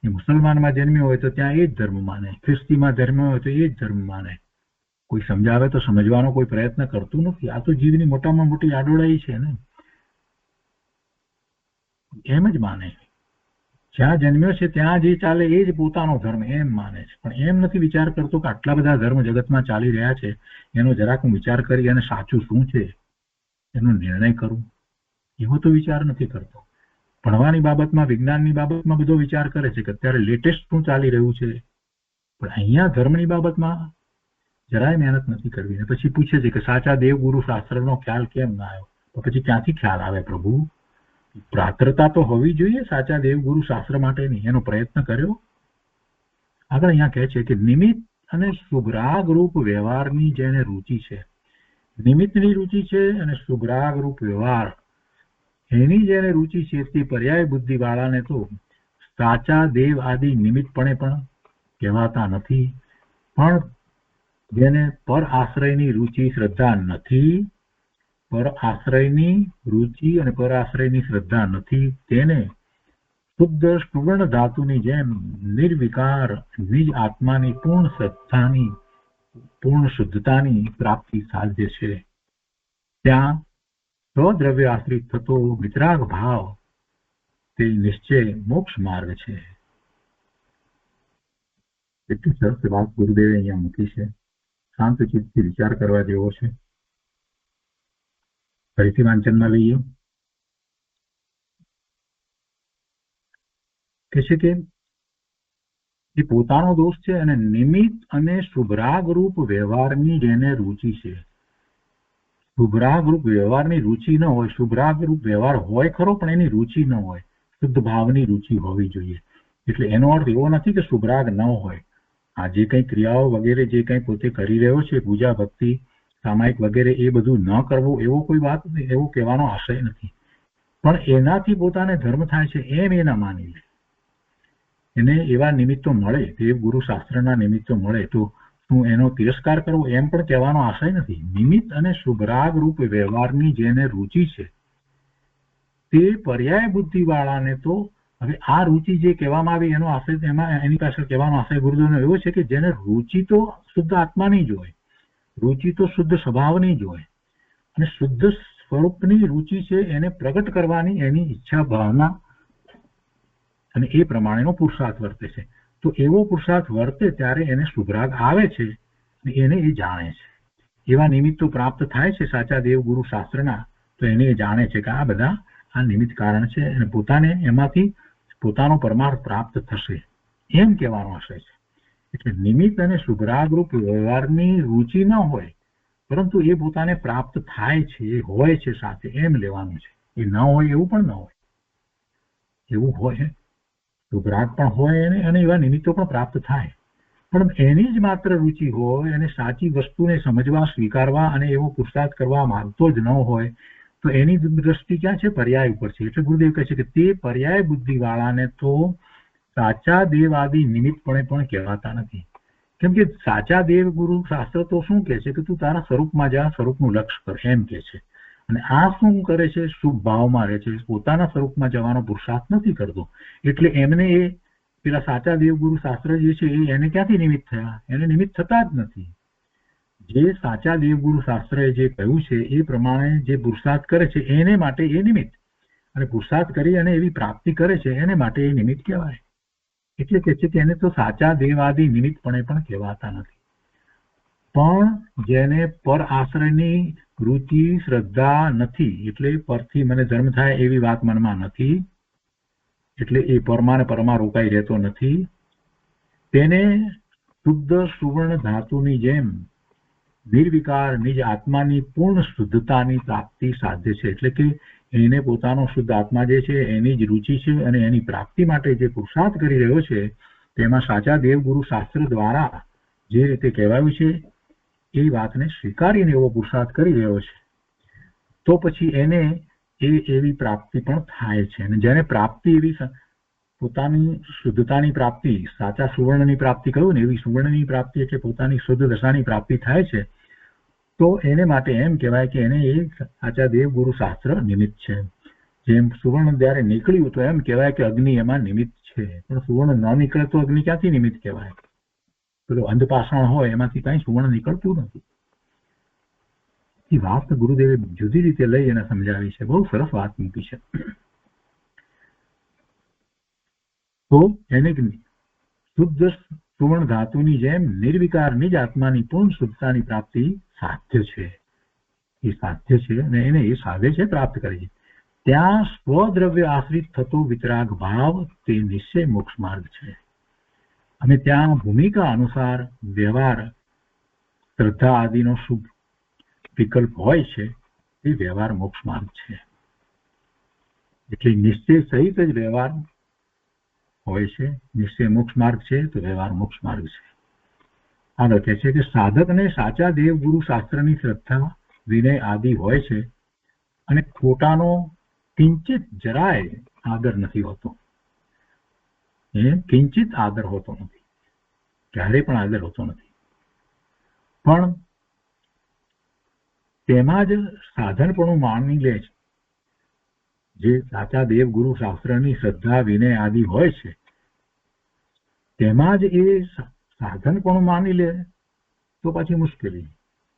એ મુસલમાનમાં જન્મ્યો હોય તો ત્યાં એ જ ધર્મ માને, ખ્રિસ્તીમાં જન્મ્યો હોય તો એ જ ધર્મ માને. કોઈ સમજાવે તો સમજવાનો કોઈ પ્રયત્ન કરતું નથી. આ તો જીવની મોટામાં મોટી આડોળાઈ છે ને. એમ જ માને, જ્યાં જન્મ્યો છે ત્યાં જે ચાલે એ જ પોતાનો ધર્મ એમ માને છે. પણ એમ નથી વિચાર કરતો કે આટલા બધા ધર્મ જગતમાં ચાલી રહ્યા છે એનો જરાક હું વિચાર કરી અને સાચું શું છે એનો નિર્ણય કરું, એવો તો વિચાર નથી કરતો. ભણવાની બાબતમાં, વિજ્ઞાનની બાબતમાં બધો વિચાર કરે છે કે અત્યારે લેટેસ્ટ શું ચાલી રહ્યું છે, પણ અહીંયા ધર્મની બાબતમાં જરાય મહેનત નથી કરવી. ને પછી પૂછે છે કે સાચા દેવગુરુ શાસ્ત્રનો ખ્યાલ કેમ ના આવ્યો? તો પછી ક્યાંથી ખ્યાલ આવે પ્રભુ? પ્રાત્રતા તો હોવી જોઈએ સાચા દેવગુરુ શાસ્ત્ર માટેની. એનો પ્રયત્ન કર્યો. આગળ અહીંયા કહે છે કે નિમિત્ત અને સુગ્રાગ રૂપ વ્યવહારની જેને રુચિ છે, નિમિત્તની રુચિ છે અને સુગ્રાગ રૂપ વ્યવહાર એની જેને રુચિ છે તે પર્યાય બુદ્ધિ વાળાને તો સાચા દેવ આદિ નિમિત્તપણે પણ કહેવાતા નથી. પણ જેને પર આશ્રયની રુચિ શ્રદ્ધા નથી, પર આશ્રયની રુચિ અને પર આશ્રયની શ્રદ્ધા નથી તેને શુદ્ધ સુવર્ણ ધાતુની જેમ નિર્વિકાર નિજ આત્માની પૂર્ણ સત્તાની પૂર્ણ શુદ્ધતાની પ્રાપ્તિ સાધ્ય છે. ત્યાં સ્વદ્રવ્ય આશ્રિત થતો વિતરાગ ભાવ તે નિશ્ચય મોક્ષ માર્ગ છે. એટલી સરસ વાત ગુરુદેવે અહીંયા મૂકી છે. શાંત ચિત્તથી વિચાર કરવા જેવો છે. ફરીથી વાંચનમાં લઈએ. કે છે કે એ પોતાનો દોષ છે અને નિમિત્ત અને શુભરાગ રૂપ વ્યવહારની જેને રુચિ છે. શુભરાગ રૂપ વ્યવહારની રુચિ ન હોય, શુભરાગ રૂપ વ્યવહાર હોય ખરો પણ એની રુચિ ન હોય, શુદ્ધ ભાવની રુચિ હોવી જોઈએ. એટલે એનો અર્થ એવો નથી કે શુભરાગ ન હોય. આ જે કંઈ ક્રિયાઓ વગેરે જે કંઈ પોતે કરી રહ્યો છે, પૂજા ભક્તિ સામાયિક વગેરે, એ બધું ન કરવું એવો કોઈ વાત એવો કહેવાનો આશય નથી. પણ એનાથી પોતાને ધર્મ થાય છે એમ એ ના માની લે. એને એવા નિમિત્તો મળે, દેવ ગુરુ શાસ્ત્રના નિમિત્તો મળે તો શું એનો તિરસ્કાર કરવો એમ પણ કહેવાનો આશય નથી. નિમિત્ત અને શુભરાગ રૂપ વ્યવહારની જેને રુચિ છે તે પર્યાય બુદ્ધિ વાળાને તો હવે આ રુચિ જે કહેવામાં આવી એનો આશય, એમાં એની પાછળ કહેવાનો આશય ગુરુદેવનો એવો છે કે જેને રુચિ તો શુદ્ધ આત્માની જ હોય, રુચિ તો શુદ્ધ સ્વભાવની જ હોય, અને શુદ્ધ સ્વરૂપની રુચિ છે એને પ્રગટ કરવાની એની ઈચ્છા ભાવના અને એ પ્રમાણેનો પુરુષાર્થ વર્તે છે. તો એવો પુરુષાર્થ વર્તે ત્યારે એને શુભરાગ આવે છે અને એને એ જાણે છે. એવા નિમિત્તો પ્રાપ્ત થાય છે સાચા દેવ ગુરુ શાસ્ત્રના, તો એને એ જાણે છે કે આ બધા આ નિમિત્ત કારણ છે અને પોતાને એમાંથી પોતાનો પરમાર્થ પ્રાપ્ત થશે એમ કહેવાનો આશય છે. એટલે નિમિત્ત અને શુભરાગરૂપ વ્યવહારની રુચિ ન હોય, પરંતુ એ પોતાને પ્રાપ્ત થાય છે, એ હોય છે સાથે એમ લેવાનું છે. એ ન હોય એવું પણ ન હોય, એવું હોય શુભરાગ પણ હોય અને એવા નિમિત્તો પણ પ્રાપ્ત થાય, પણ એની જ માત્ર રુચિ હોય અને સાચી વસ્તુને સમજવા, સ્વીકારવા અને એવો પુરુષાર્થ કરવા માંગતો જ ન હોય, તો એની દ્રષ્ટિ ક્યાં છે? પર્યાય ઉપર છે. એટલે ગુરુદેવ કહે છે કે તે પર્યાય બુદ્ધિ વાળાને તો સાચા દેવ આદિ નિમિત્તપણે પણ કહેવાતા નથી. કેમ કે સાચા દેવ ગુરુ શાસ્ત્ર તો શું કહે છે કે તું તારા સ્વરૂપમાં જા, સ્વરૂપનું લક્ષ્ય કર એમ કે છે. અને આ શું કરે છે? શુભ ભાવમાં રહે છે, પોતાના સ્વરૂપમાં જવાનો પુરુષાર્થ નથી કરતો. એટલે એમને એ પેલા સાચા દેવ ગુરુ શાસ્ત્ર જે છે એને ક્યાંથી નિમિત્ત થયા? એને નિમિત્ત થતા જ નથી. જે સાચા દેવગુરુ શાસ્ત્રએ જે કહ્યું છે એ પ્રમાણે જે પુરુષાર્થ કરે છે એને માટે એ નિમિત્ત, અને પુરુષાર્થ કરી અને એવી પ્રાપ્તિ કરે છે એને માટે એ નિમિત્ત કહેવાય. એટલે કે છે કે એને તો સાચા દેવાદી નિમિત્તપણે પણ કહેવાતા નથી. પણ જેને પર આશ્રયની રુચિ શ્રદ્ધા નથી, એટલે પરથી મને ધર્મ થાય એવી વાત મનમાં નથી, એટલે એ પરમાં ને પરમાં રોકાઈ રહેતો નથી, તેને શુદ્ધ સુવર્ણ ધાતુની જેમ નિર્વિકાર નિજ આત્માની પૂર્ણ શુદ્ધતાની પ્રાપ્તિ સાધ્ય છે. એટલે કે એને પોતાનો શુદ્ધ આત્મા જે છે એની જ રુચિ છે અને એની પ્રાપ્તિ માટે જે પુરુષાર્થ કરી રહ્યો છે તેમાં સાચા દેવગુરુ શાસ્ત્ર દ્વારા જે રીતે કહેવાયું છે એ વાતને સ્વીકારીને એવો પુરુષાર્થ કરી રહ્યો છે, તો પછી એને એવી પ્રાપ્તિ પણ થાય છે. અને જેને પ્રાપ્તિ એવી પોતાની શુદ્ધતાની પ્રાપ્તિ, સાચા સુવર્ણની પ્રાપ્તિ કહ્યું ને, એવી સુવર્ણની પ્રાપ્તિ એટલે પોતાની શુદ્ધ દશાની પ્રાપ્તિ થાય છે, તો એને માટે એમ કહેવાય કે એને એ સાચા દેવ ગુરુ શાસ્ત્ર નિમિત્ત છે. જેમ સુવર્ણ જ્યારે નીકળ્યું તો એમ કહેવાય કે અગ્નિ એમાં નિમિત્ત છે, પણ સુવર્ણ ન નીકળે તો અગ્નિ ક્યાંથી નિમિત્ત કહેવાય? પેલો અંધપાષાણ હોય એમાંથી કઈ સુવર્ણ નીકળતું નથી. એ વાત ગુરુદેવે જુદી રીતે લઈ અને સમજાવી છે. બહુ સરસ વાત મૂકી છે. તો એને શુદ્ધ સુવર્ણ ધાતુની જેમ નિર્વિકાર નિજ આત્માની પૂર્ણ શુદ્ધતાની પ્રાપ્તિ સાધ્ય છે. એ સાધ્ય છે અને એને એ સાધે છે, પ્રાપ્ત કરે છે. ત્યાં સ્વદ્રવ્ય આશ્રિત થતો વિતરાગ ભાવ તે નિશ્ચય મોક્ષ માર્ગ છે. અને ત્યાં ભૂમિકા અનુસાર વ્યવહાર, શ્રદ્ધા આદિનો શુભ વિકલ્પ હોય છે એ વ્યવહાર મોક્ષ માર્ગ છે. એટલે નિશ્ચય સહિત જ વ્યવહાર હોય છે. નિશ્ચય મોક્ષ માર્ગ છે તો વ્યવહાર મોક્ષ માર્ગ છે. આગળ કહે છે કે સાધકને સાચા દેવ ગુરુ શાસ્ત્રની શ્રદ્ધા, વિનય આદિ હોય છે અને ખોટાનો કિંચિત જરાય આદર નથી હોતો. કિંચિત આદર હોતો નથી, ક્યારે પણ આદર હોતો નથી. પણ તેમાં જ સાધનપણું માની લે છે. જે સાચા દેવગુરુ શાસ્ત્રની શ્રદ્ધા વિનય આદિ હોય છે તેમાં જ એ સાધન પણ માની લે તો પછી મુશ્કેલી,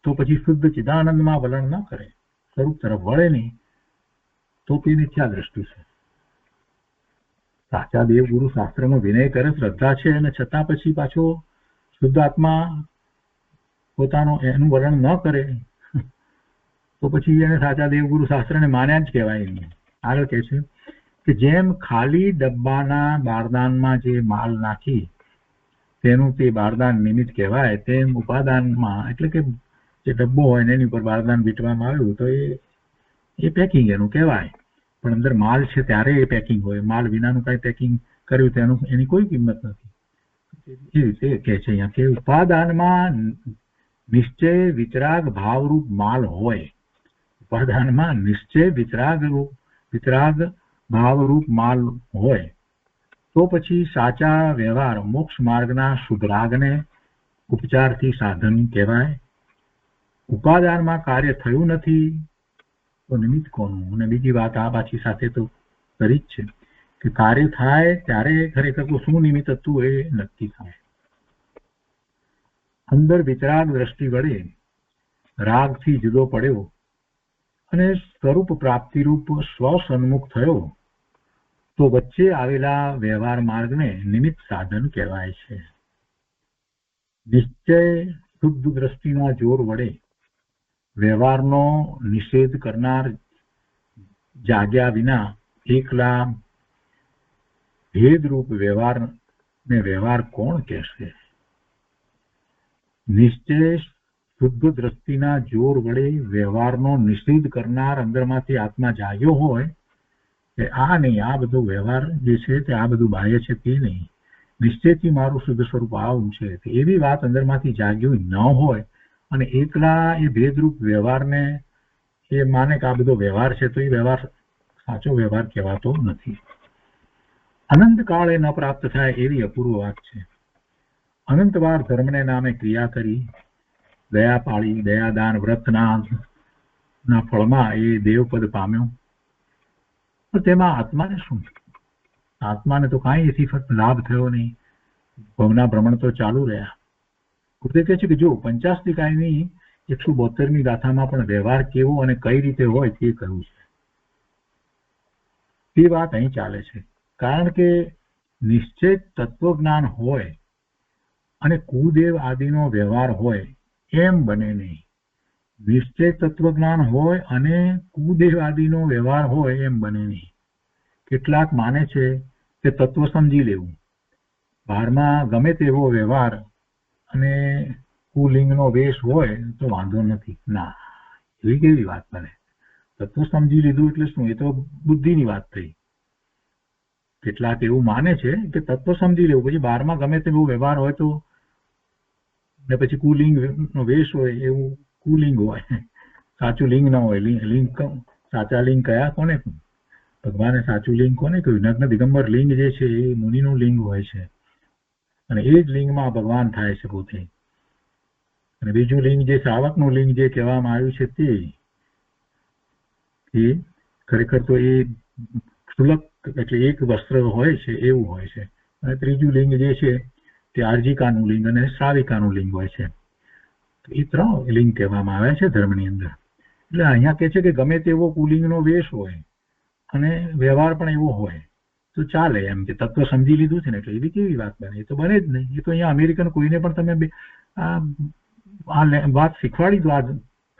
તો પછી શુદ્ધ ચિદાનંદમાં વલણ ન કરે, સ્વરૂપ તરફ વળે નહીં, તો તે મિથ્યા દ્રષ્ટિ છે. સાચા દેવગુરુ શાસ્ત્રનો વિનય કરે, શ્રદ્ધા છે, અને છતાં પછી પાછો શુદ્ધ આત્મા પોતાનો એનું વલણ ન કરે તો પછી એને સાચા દેવગુરુ શાસ્ત્રને માન્યા જ કહેવાય નહીં. આગળ કહે છે કે જેમ ખાલી ડબ્બાના બારદાનમાં જે માલ નાખી તેનું તે બારદાન નિમિત્ત કહેવાય, તેમ ઉપાદાનમાં એટલે કે જે ડબ્બો હોય ને એની ઉપર બારદાન વીંટવામાં આવ્યું તો એ પેકિંગ એનું કહેવાય. પણ અંદર માલ છે ત્યારે એ પેકિંગ હોય, માલ વિનાનું કઈ પેકિંગ કર્યું તો એની કોઈ કિંમત નથી. એ રીતે કહે છે અહીંયા કે ઉપાદાનમાં નિશ્ચય વિતરાગ ભાવરૂપ માલ હોય, ઉપાદાનમાં નિશ્ચય વિતરાગ ભાવરૂપ માલ હોય તો પછી સાચા વ્યવહાર મોક્ષ માર્ગના શુદ્ધરાગને ઉપચારથી સાધન કહેવાય. ઉપાદાનમાં કાર્ય થયું નથી તો નિમિત્ત કોનું? અને બીજી વાત આ પાછી સાથે તો કરી જ છે કે કાર્ય થાય ત્યારે ખરેખર તો શું નિમિત્ત હતું એ નક્કી થાય. અંદર વિતરાગ દ્રષ્ટિ વડે રાગથી જુદો પડ્યો અને સ્વરૂપ પ્રાપ્તિરૂપ સ્વસન્મુખ થયો તો વચ્ચે આવેલા વ્યવહાર માર્ગને નિમિત્ત સાધન કહેવાય છે. નિશ્ચય શુદ્ધ દ્રષ્ટિના જોર વડે વ્યવહારનો નિષેધ કરનાર જાગ્યા વિના એકલા ભેદરૂપ વ્યવહારને વ્યવહાર કોણ કહેશે? નિશ્ચય શુદ્ધ દ્રષ્ટિના જોર વડે વ્યવહારનો નિષેધ કરનાર અંદરમાંથી આત્મા જાગ્યો હોય કે આ નહીં, આ બધો વ્યવહાર જે છે તે આ બધું બાહ્ય છે તે નહીં, નિશ્ચયથી મારું શુદ્ધ સ્વરૂપ આવું છે, એવી વાત અંદરમાંથી જાગ્યું ન હોય અને એકલા એ ભેદરૂપ વ્યવહારને એ માને કે આ બધો વ્યવહાર છે તો એ વ્યવહાર સાચો વ્યવહાર કહેવાતો નથી. અનંત કાળ એ ન પ્રાપ્ત થાય એવી અપૂર્વ વાત છે. અનંતવાર ધર્મને નામે ક્રિયા કરી, દયા પાળી, દયાદાન વ્રતના ફળમાં એ દેવપદ પામ્યો. તો તેમાં આત્માને શું? આત્માને તો કાંઈ એથી લાભ થયો નહીં. ભવના ભ્રમણ તો ચાલુ રહ્યા. ગુરુદેવ કહે છે કે જો 50 172મી ગાથામાં પણ વ્યવહાર કેવો અને કઈ રીતે હોય તે કહ્યું છે. તે વાત અહીં ચાલે છે. કારણ કે નિશ્ચિત તત્વજ્ઞાન હોય અને કુદેવ આદિનો વ્યવહાર હોય એમ બને નહીં. નિશ્ચય તત્વજ્ઞાન હોય અને કુદેવ આદિનો વ્યવહાર હોય એમ બને નહીં. કેટલાક માને છે કે તત્વ સમજી લેવું, બહારમાં ગમે તેવો વ્યવહાર અને કુલિંગનો વેશ હોય તો વાંધો નથી. ના, એવી કેવી વાત બને? તત્વ સમજી લીધું એટલે શું? એ તો બુદ્ધિની વાત થઈ. કેટલાક એવું માને છે કે તત્વ સમજી લેવું, પછી બહારમાં ગમે તેવો વ્યવહાર હોય તો ને પછી કુલિંગ નો વેશ હોય એવું કુલિંગ હોય, સાચું લિંગ ન હોય. લિંગ સાચા લિંગ કયા કોને? ભગવાને સાચું લિંગ કોને કહ્યું? નગ્ન દિગંબર લિંગ જે છે એ મુનિનું લિંગ હોય છે અને એ જ લિંગમાં ભગવાન થાય છે પોતે. અને બીજું લિંગ જે શ્રાવકનું લિંગ જે કહેવામાં આવ્યું છે તે ખરેખર તો એ શુલક એટલે એક વસ્ત્ર હોય છે એવું હોય છે. અને ત્રીજું લિંગ જે છે તે આર્જિકાનું લિંગ અને શ્રાવિકાનું લિંગ હોય છે. એ 3 લિંગ કહેવામાં આવે છે ધર્મની અંદર. એટલે અહીંયા કહે છે કે ગમે તેવો કુલિંગનો વેશ હોય અને વ્યવહાર પણ એવો હોય તો ચાલે, એમ કે તત્વ સમજી લીધું છે ને એટલે એવી કેવી વાત બને? એ તો બને જ નહીં. એ તો અહીંયા અમેરિકન કોઈને પણ તમે આ વાત શીખવાડી દો, આ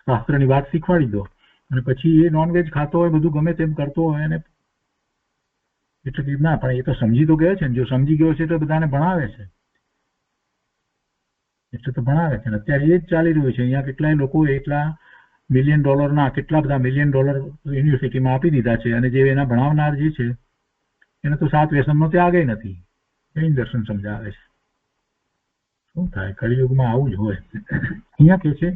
શાસ્ત્રની વાત શીખવાડી દો અને પછી એ નોનવેજ ખાતો હોય, બધું ગમે તેમ કરતો હોય અને એટલે ના, પણ એ તો સમજી તો ગયો છે ને. જો સમજી ગયો છે તો બધાને ભણાવે છે, એટલે તો ભણાવે છે. અત્યારે એ જ ચાલી રહ્યું છે. અહીંયા કેટલાય લોકો એટલા $1 મિલિયન કેટલા બધા $1 મિલિયન યુનિવર્સિટીમાં આપી દીધા છે અને જે એના ભણાવનાર જે છે એને તો 7 વ્યસનનો ત્યાગ નથી. જૈન દર્શન સમજાવે છે. શું થાય? કળિયુગમાં આવું જ હોય. અહીંયા કે છે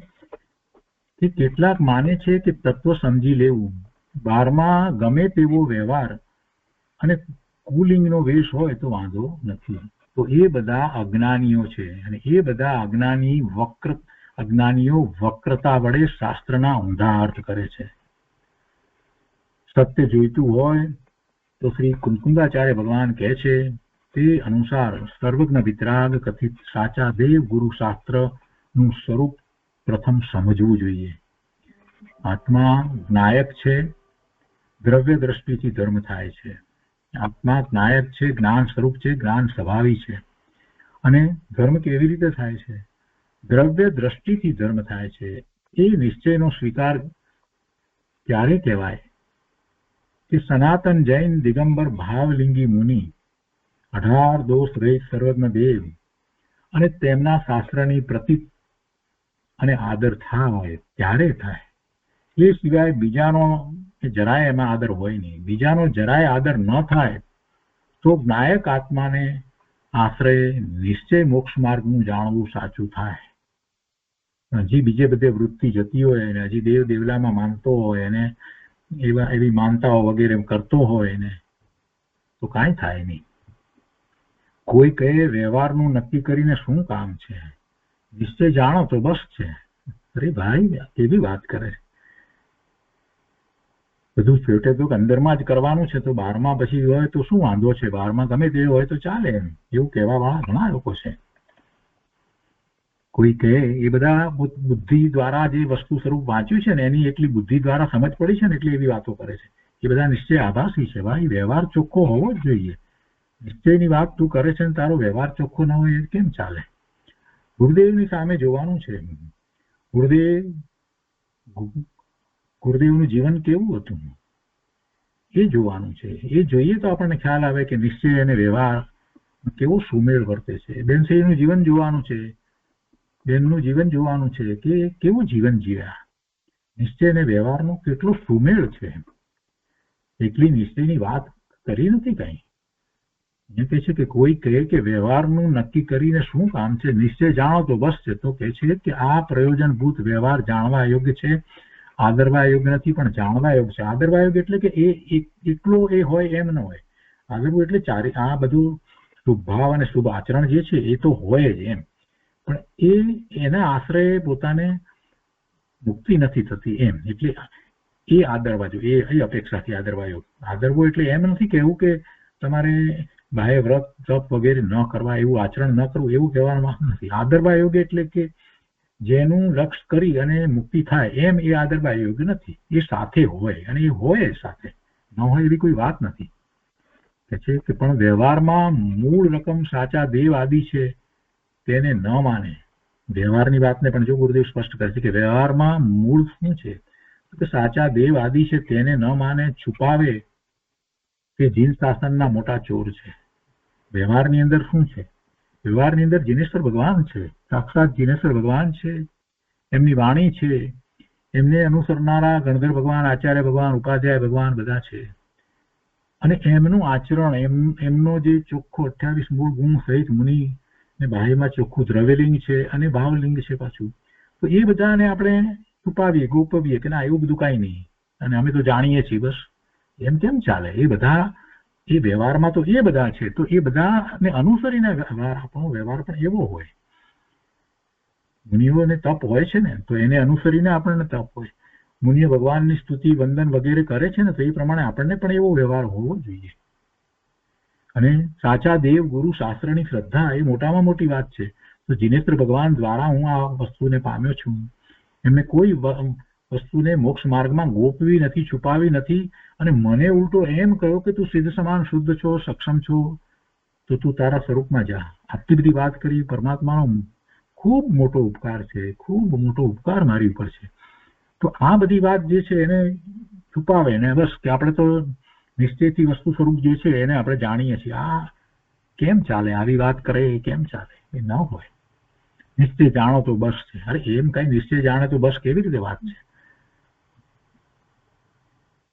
કે કેટલાક માને છે કે તત્વ સમજી લેવું, બહારમાં ગમે તેવો વ્યવહાર અને કુલિંગનો વેશ હોય તો વાંધો નથી. તો એ બધા અજ્ઞાનીઓ છે અને એ બધા અજ્ઞાનીઓ વક્રતા વડે શાસ્ત્રના ઊંધા અર્થ કરે છે. સત્ય જોઈતું હોય તો શ્રી કુંકુંદાચાર્ય ભગવાન કહે છે તે અનુસાર સર્વજ્ઞ વિતરાગ કથિત સાચા દેવ ગુરુ શાસ્ત્ર નું સ્વરૂપ પ્રથમ સમજવું જોઈએ. આત્મા નાયક છે, દ્રવ્ય દ્રષ્ટિથી ધર્મ થાય છે. આત્મા નાયક છે, જ્ઞાન સ્વરૂપ છે, જ્ઞાન સ્વભાવી છે. અને ધર્મ કેવી રીતે થાય છે? દ્રવ્ય દ્રષ્ટિથી ધર્મ થાય છે. એ નિશ્ચયનો સ્વીકાર ક્યારે કહેવાય કે સનાતન જૈન દિગંબર ભાવલિંગી મુનિ 18 દોષ રહિત સર્વજ્ઞ દેવ અને તેમના શાસ્ત્રની પ્રતિ અને આદર થાય ત્યારે થાય. એ સિવાય બીજાનો જરાય એમાં આદર હોય નહીં. બીજાનો જરાય આદર ન થાય તો નાયક આત્માને આશ્રય નિશ્ચય મોક્ષ માર્ગનું જાણવું સાચું થાય. હજી બીજે બધે વૃત્તિ જતી હોય અને હજી દેવ દેવલામાં માનતો હોય અને એવી માનતાઓ વગેરે કરતો હોય ને તો કાંઈ થાય નહીં. કોઈ કહે વ્યવહારનું નક્કી કરીને શું કામ છે? નિશ્ચય જાણો તો બસ છે. અરે ભાઈ કેવી વાત કરે. બધું છેવટે તો અંદરમાં જ કરવાનું છે, તો બહારમાં પછી હોય તો શું વાંધો છે? બહારમાં ગમે તે હોય તો ચાલે એમ એવું કહેવા વાળા ઘણા લોકો છે. કોઈ કહે એ બધા બુદ્ધિ દ્વારા જે વસ્તુ સ્વરૂપ વાંચ્યું છે ને એની એટલી બુદ્ધિ દ્વારા સમજ પડી છે ને એટલે એવી વાતો કરે છે. એ બધા નિશ્ચય આભાસી છે. ભાઈ વ્યવહાર ચોખ્ખો હોવો જ જોઈએ. નિશ્ચયની વાત તું કરે છે ને તારો વ્યવહાર ચોખ્ખો ન હોય કેમ ચાલે? ગુરુદેવની સામે જોવાનું છે. ગુરુદેવનું જીવન કેવું હતું એ જોવાનું છે. એ જોઈએ તો આપણને ખ્યાલ આવે કે નિશ્ચય અને વ્યવહાર કેવો સુમેળ વર્તે છે. બેનશ્રીનું જીવન જોવાનું છે. બેનનું જીવન જોવાનું છે કે કેવું જીવન જીવ્યા. નિશ્ચય અને વ્યવહારનો કેટલો સુમેળ છે. એટલી નિશ્ચયની વાત કરી નથી કઈ. એ કહે છે કે કોઈ કહે કે વ્યવહારનું નક્કી કરીને શું કામ છે? નિશ્ચય જાણો તો બસ છે. તો કહે છે કે આ પ્રયોજનભૂત વ્યવહાર જાણવા યોગ્ય છે, આદરવા યોગ્ય નથી, પણ જાણવા યોગ્ય છે. આદરવા યોગ્ય એટલે કે એ એકલો એ હોય એમ ન હોય. આદરવું એટલે આ બધું શુભ ભાવ અને શુભ આચરણ જે છે એ તો હોય જ એમ, પણ એના આશ્રય પોતાને મુક્તિ નથી થતી એમ. એટલે એ આદરવા જોઈએ. એ અપેક્ષાથી આદરવા યોગ્ય. આદરવો એટલે એમ નથી કહેવું કે તમારે બાહ્ય વ્રત તપ વગેરે ન કરવા, એવું આચરણ ન કરવું એવું કહેવામાં નથી. આદરવા યોગ્ય એટલે કે જેનું લક્ષ્ય કરી અને મુક્તિ થાય એમ એ આદરવા યોગ્ય નથી. એ સાથે હોય અને એ હોય સાથે, ન હોય એવી કોઈ વાત નથી. કે છે કે પણ વ્યવહારમાં મૂળ રકમ સાચા દેવ આદિ છે તેને ન માને. વ્યવહારની વાતને પણ જો ગુરુદેવ સ્પષ્ટ કરે છે કે વ્યવહારમાં મૂળ શું છે કે સાચા દેવ આદિ છે તેને ન માને, છુપાવે કે જીન શાસનના મોટા ચોર છે. વ્યવહારની અંદર શું છે? વ્યવહારની અંદર જીનેશ્વર ભગવાન છે. સાક્ષાત જીનેશ્વર ભગવાન છે. એમની વાણી છે. એમને અનુસરનારા ગણધર ભગવાન, આચાર્ય ભગવાન, ઉપાધ્યાય ભગવાન બધા છે. અને એમનું આચરણ, એમનો જે ચોખ્ખો 28 મૂળ ગુણ સહિત મુનિ ને બાહ્યમાં ચોખ્ખું દ્રવ્યલિંગ છે અને ભાવલિંગ છે પાછું. તો એ બધાને આપણે છુપાવીએ, ગોપવીએ કે ના એવું બધું કાંઈ નહીં અને અમે તો જાણીએ છીએ બસ, એમ કેમ ચાલે? એ બધા એ વ્યવહારમાં તો એ બધા છે, તો એ બધાને અનુસરીને આપણો વ્યવહાર પણ એવો હોય. મુનિઓને તપ હોય છે ને તો એને અનુસરીને આપણને તપ હોય. મુનિઓ ભગવાનની સ્તુતિ વંદન વગેરે કરે છે ને તો એ પ્રમાણે આપણને પણ એવો વ્યવહાર હોવો જોઈએ. અને સાચા દેવ ગુરુ શાસ્ત્રની શ્રદ્ધા એ મોટામાં મોટી વાત છે. તો જીનેશ્વર ભગવાન દ્વારા હું આ વસ્તુને પામ્યો છું. એમને કોઈ વસ્તુને મોક્ષ માર્ગમાં ગોપવી નથી, છુપાવી નથી. અને મને ઉલટો એમ કહ્યો કે તું સિદ્ધ સમાન શુદ્ધ છો, સક્ષમ છો, તો તું તારા સ્વરૂપમાં જા. આટલી બધી વાત કરી. પરમાત્માનો ખૂબ મોટો ઉપકાર છે, ખૂબ મોટો ઉપકાર મારી ઉપર છે. તો આ બધી વાત જે છે એને છુપાવે ને બસ કે આપણે તો નિશ્ચયથી વસ્તુ સ્વરૂપ જે છે એને આપણે જાણીએ છીએ. આ કેમ ચાલે? આવી વાત કરે એ કેમ ચાલે? એ ન હોય. નિશ્ચય જાણો તો બસ છે. અરે એમ કઈ નિશ્ચય જાણે તો બસ કેવી રીતે વાત છે?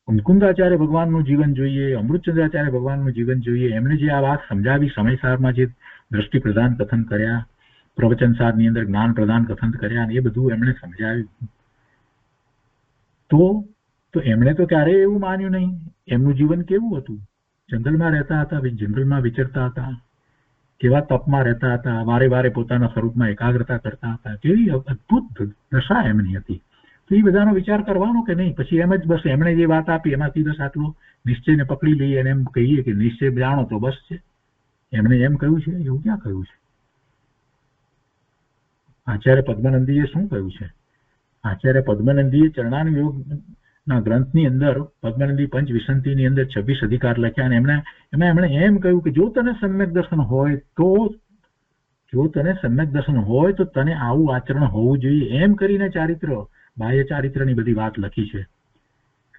મુકુંદાચાર્ય ભગવાનનું જીવન જોઈએ, અમૃતચંદ્રાચાર્ય ભગવાનનું જીવન જોઈએ. એમણે જે આ વાત સમજાવી, સમયસારમાં જે દ્રષ્ટિ પ્રદાન કથન કર્યા, પ્રવચન સારની અંદર જ્ઞાન પ્રદાન કથન કર્યા, એ બધું એમણે સમજાવ્યું. તો એમણે તો ક્યારેય એવું માન્યું નહીં. એમનું જીવન કેવું હતું? જંગલમાં રહેતા હતા, જંગલમાં વિચરતા હતા, કેવા તપમાં રહેતા હતા, વારે વારે પોતાના સ્વરૂપમાં એકાગ્રતા કરતા હતા. કેવી અદભુત દશા એમની હતી. તો એ બધાનો વિચાર કરવાનો કે નહીં? પછી એમ જ બસ એમણે જે વાત આપી એમાંથી બસ આટલો નિશ્ચયને પકડી લઈએ અને એમ કહીએ કે નિશ્ચય જાણો તો બસ છે. એમણે એમ કહ્યું છે? એવું ક્યાં કહ્યું છે? આચાર્ય પદ્માનંદીએ શું કહ્યું છે? આચાર્ય પદ્માનંદીએ ચરણાનુયોગ ના ગ્રંથની અંદર પદ્માનંદી પંચ વિસંતિની અંદર 26 અધિકાર લખ્યા અને એમણે એમ કહ્યું કે જો તને સમ્યક દર્શન હોય તો તને આવું આચરણ હોવું જોઈએ. એમ કરીને ચારિત્ર, બાહ્ય ચારિત્રની બધી વાત લખી છે.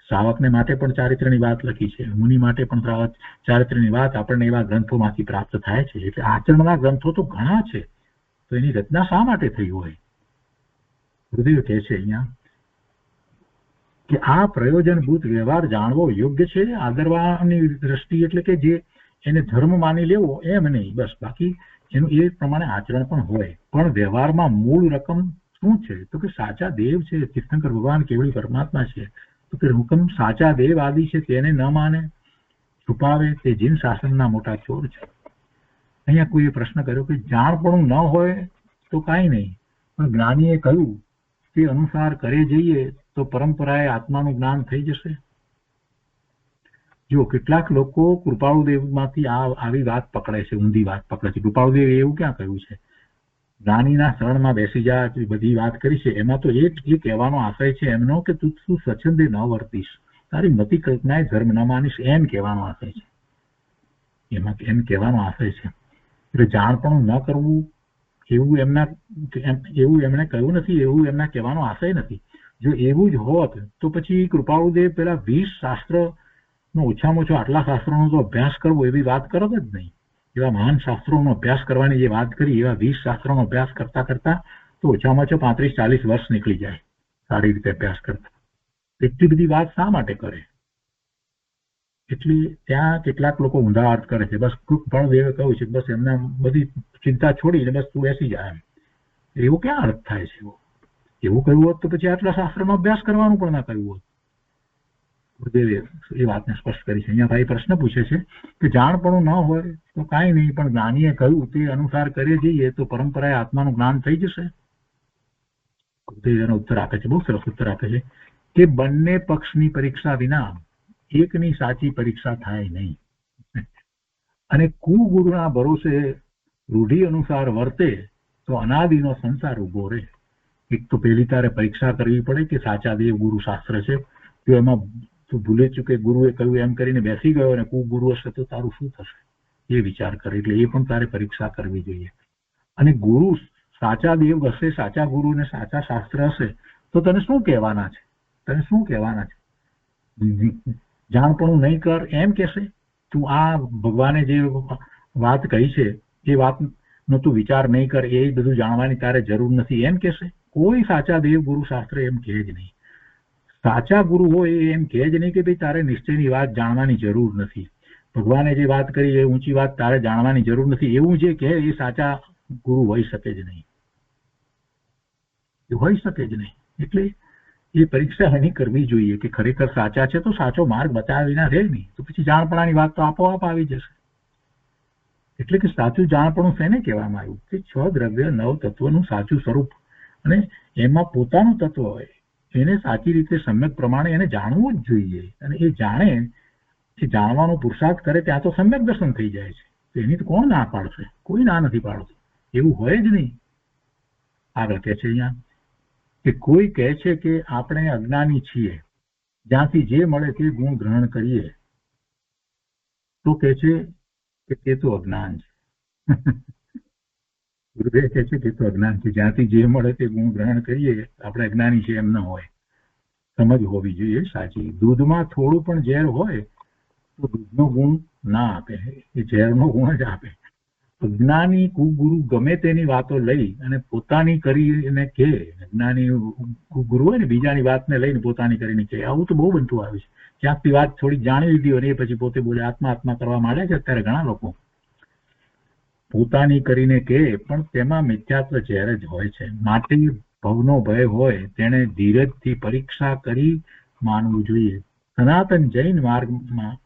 શ્રાવકને માટે પણ ચારિત્રની વાત લખી છે, મુનિ માટે પણ ચારિત્રની વાત આપણને એવા ગ્રંથોમાંથી પ્રાપ્ત થાય છે. એટલે આચરણના ગ્રંથો તો ઘણા છે, તો એની રચના શા માટે થઈ હોય? ગુરુદેવ કહે છે અહીંયા કે આ પ્રયોજનભૂત વ્યવહાર જાણવો યોગ્ય છે, આદરવાની દ્રષ્ટિ, એટલે કે જે એને ધર્મ માની લેવો એમ નહીં, બસ બાકી એનું એ પ્રમાણે આચરણ પણ હોય. પણ વ્યવહારમાં મૂળ રકમ શું છે? તો કે સાચા દેવ છે, તીર્થંકર ભગવાન કેવળી પરમાત્મા છે. તો કે હુકમ સાચા દેવ આદિ છે તેને ન માને, છુપાવે તે જીન શાસનના મોટા ચોર છે. અહીંયા કોઈએ પ્રશ્ન કર્યો કે જાણપણું ન હોય તો કાંઈ નહીં, પણ જ્ઞાનીએ કહ્યું તે અનુસાર કરે જઈએ તો પરંપરાએ આત્માનું જ્ઞાન થઈ જશે. જો કેટલાક લોકો કૃપાળુદેવમાંથી આવી વાત પકડે છે, ઊંધી વાત પકડે છે. કૃપાળુદેવે એવું ક્યાં કહ્યું છે? જ્ઞાનીના શરણમાં બેસી જા, બધી વાત કરી છે. એમાં તો એ કહેવાનો આશય છે એમનો કે તું સ્વચ્છંદે ન વર્તીશ, તારી મતિ કલ્પનાએ ધર્મ ન માનીશ, એમ કહેવાનો આશય છે. એમાં એમ કહેવાનો આશય છે. એટલે જાણપણું ન કરવું એવું એમણે કહ્યું નથી, એવું એમના કહેવાનો આશય નથી. જો એવું જ હોત તો પછી કૃપાળુદેવ પેલા 20 શાસ્ત્રનો ઓછામાં ઓછો આટલા શાસ્ત્રોનો તો અભ્યાસ કરવો એવી વાત કરત જ નહીં. એવા મહાન શાસ્ત્રોનો અભ્યાસ કરવાની જે વાત કરી, એવા 20 શાસ્ત્રોનો અભ્યાસ કરતા કરતા તો ઓછામાં ઓછો 35-40 વર્ષ નીકળી જાય સારી રીતે અભ્યાસ કરતા. એટલી બધી વાત શા માટે કરે? એટલે ત્યાં કેટલાક લોકો ઊંધા અર્થ કરે છે. બસ કૃપાળુદેવે કહ્યું છે બસ એમને બધી ચિંતા છોડીને બસ તું બેસી જાય, એમ. એવો ક્યાં અર્થ થાય છે? એવું કહ્યું હોત તો પછી આટલા શાસ્ત્રનો અભ્યાસ કરવાનું પણ ના કહ્યું હોત. ગુરુદેવે એ વાતને સ્પષ્ટ કરી છે. અહીંયા ભાઈ પ્રશ્ન પૂછે છે કે જાણપણું ન હોય તો કાંઈ નહીં, પણ જ્ઞાનીએ કહ્યું તે અનુસાર કરે જઈએ તો પરંપરાએ આત્માનું જ્ઞાન થઈ જશે. ગુરુદેવ એનો ઉત્તર આપે છે, બહુ સરસ ઉત્તર આપે છે કે બંને પક્ષની પરીક્ષા વિના એકની સાચી પરીક્ષા થાય નહીં, અને કુગુરુના ભરોસે રૂઢિ અનુસાર વર્તે તો અનાદિનો સંસાર ઉભો રહે. એક તો પહેલી તારે પરીક્ષા કરવી પડે કે સાચા દેવ ગુરુ શાસ્ત્ર છે. જો એમાં તું ભૂલે ચૂકે ગુરુએ કહ્યું એમ કરીને બેસી ગયો અને કુગુરુ હશે તો તારું શું થશે એ વિચાર કરે. એટલે એ પણ તારે પરીક્ષા કરવી જોઈએ. અને ગુરુ સાચા દેવ હશે, સાચા ગુરુ ને સાચા શાસ્ત્ર હશે તો તને શું કહેવાના છે? જાણપણું નહીં કર એમ કહેશે? તું આ ભગવાને જે વાત કહી છે એ વાતનો તું વિચાર નહીં કર, એ બધું જાણવાની તારે જરૂર નથી એમ કહેશે? કોઈ સાચા દેવ ગુરુ શાસ્ત્ર એમ કહે જ નહીં. સાચા ગુરુ હોય એમ કહે જ નહીં કે ભાઈ તારે નિશ્ચયની વાત જાણવાની જરૂર નથી, ભગવાને જે વાત કરી એ ઊંચી વાત તારે જાણવાની જરૂર નથી, એવું જે કહે એ સાચા ગુરુ હોઈ શકે જ નહીં. એટલે એ પરીક્ષા એની કરવી જોઈએ કે ખરેખર સાચા છે તો સાચો માર્ગ બતાવ્યા વિના રહે નહીં, તો પછી જાણપણાની વાત તો આપોઆપ આવી જશે. એટલે કે સાચું જાણપણું શેને કહેવામાં આવ્યું કે 6 દ્રવ્ય 9 તત્વનું સાચું સ્વરૂપ, અને એમાં પોતાનું તત્વ હોય એને સાચી રીતે સમ્યક પ્રમાણે એને જાણવું જ જોઈએ. અને એ જાણે, એ જાણવાનો પુરુષાર્થ કરે ત્યાં તો સમ્યક દર્શન થઈ જાય છે. તો એની તો કોણ ના પાડશે? કોઈ ના નથી પાડતું. એવું હોય જ નહીં. આગળ કહે છે અહીંયા કે કોઈ કહે છે કે આપણે અજ્ઞાની છીએ, જ્યાંથી જે મળે તે ગુણ ગ્રહણ કરીએ, તો કહે છે કે તે તો અજ્ઞાન છે. ગુરુદેવ કહે છે કે તો અજ્ઞાન છે, જ્યાંથી જે મળે તે ગુણ ગ્રહણ કરીએ આપણે અજ્ઞાની છે એમ ન હોય. સમજ હોવી જોઈએ સાચી. દૂધમાં થોડું પણ ઝેર હોય તો દૂધનો ગુણ ના આપે, એ ઝેરનો ગુણ જ આપે. અજ્ઞાની કુગુરુ ગમે તેની વાતો લઈ અને પોતાની કરીને કે, અજ્ઞાની કુગુરુ હોય ને બીજાની વાતને લઈને પોતાની કરીને કે, આવું તો બહુ બનતું આવે છે. ક્યાંકથી વાત થોડી જાણી લીધી હોય ને એ પછી પોતે બોલે આત્મા કરવા માંડે છે અત્યારે ઘણા લોકો. પોતાની કરીને કે પણ તેમાં મિથ્યાત્વ ઝેર જ હોય છે. માટે ભવનો ભય હોય તેને ધીરજથી પરીક્ષા કરી માનવું જોઈએ. સનાતન જૈન માર્ગમાં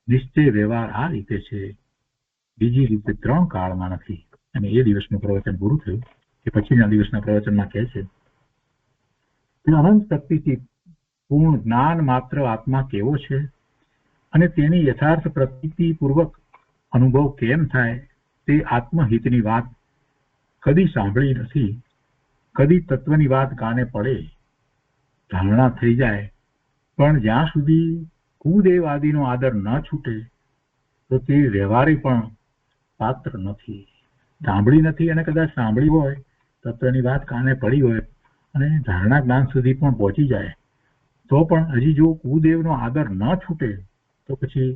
નિશ્ચય વ્યવહાર આ રીતે છે, બીજી રીતે 3 કાળમાં નથી. અને એ દિવસનું પ્રવચન પૂરું થયું. કે પછીના દિવસના પ્રવચનમાં કહે છે તે અનંત શક્તિથી પૂર્ણ જ્ઞાન માત્ર આત્મા કેવો છે અને તેની યથાર્થ પ્રતીતિપૂર્વક અનુભવ કેમ થાય તે આત્મહિતની વાત કદી સાંભળી નથી. કદી તત્વની વાત કાને પડે, ધારણા થઈ જાય, પણ જ્યાં સુધી કુદેવ આદિનો આદર ન છૂટે તો તે વ્યવહારે પણ પાત્ર નથી. સાંભળી નથી અને કદાચ સાંભળી હોય, તત્વની વાત કાને પડી હોય અને ધારણા જ્ઞાન સુધી પણ પહોંચી જાય, તો પણ હજી જો કુદેવનો આદર ન છૂટે તો પછી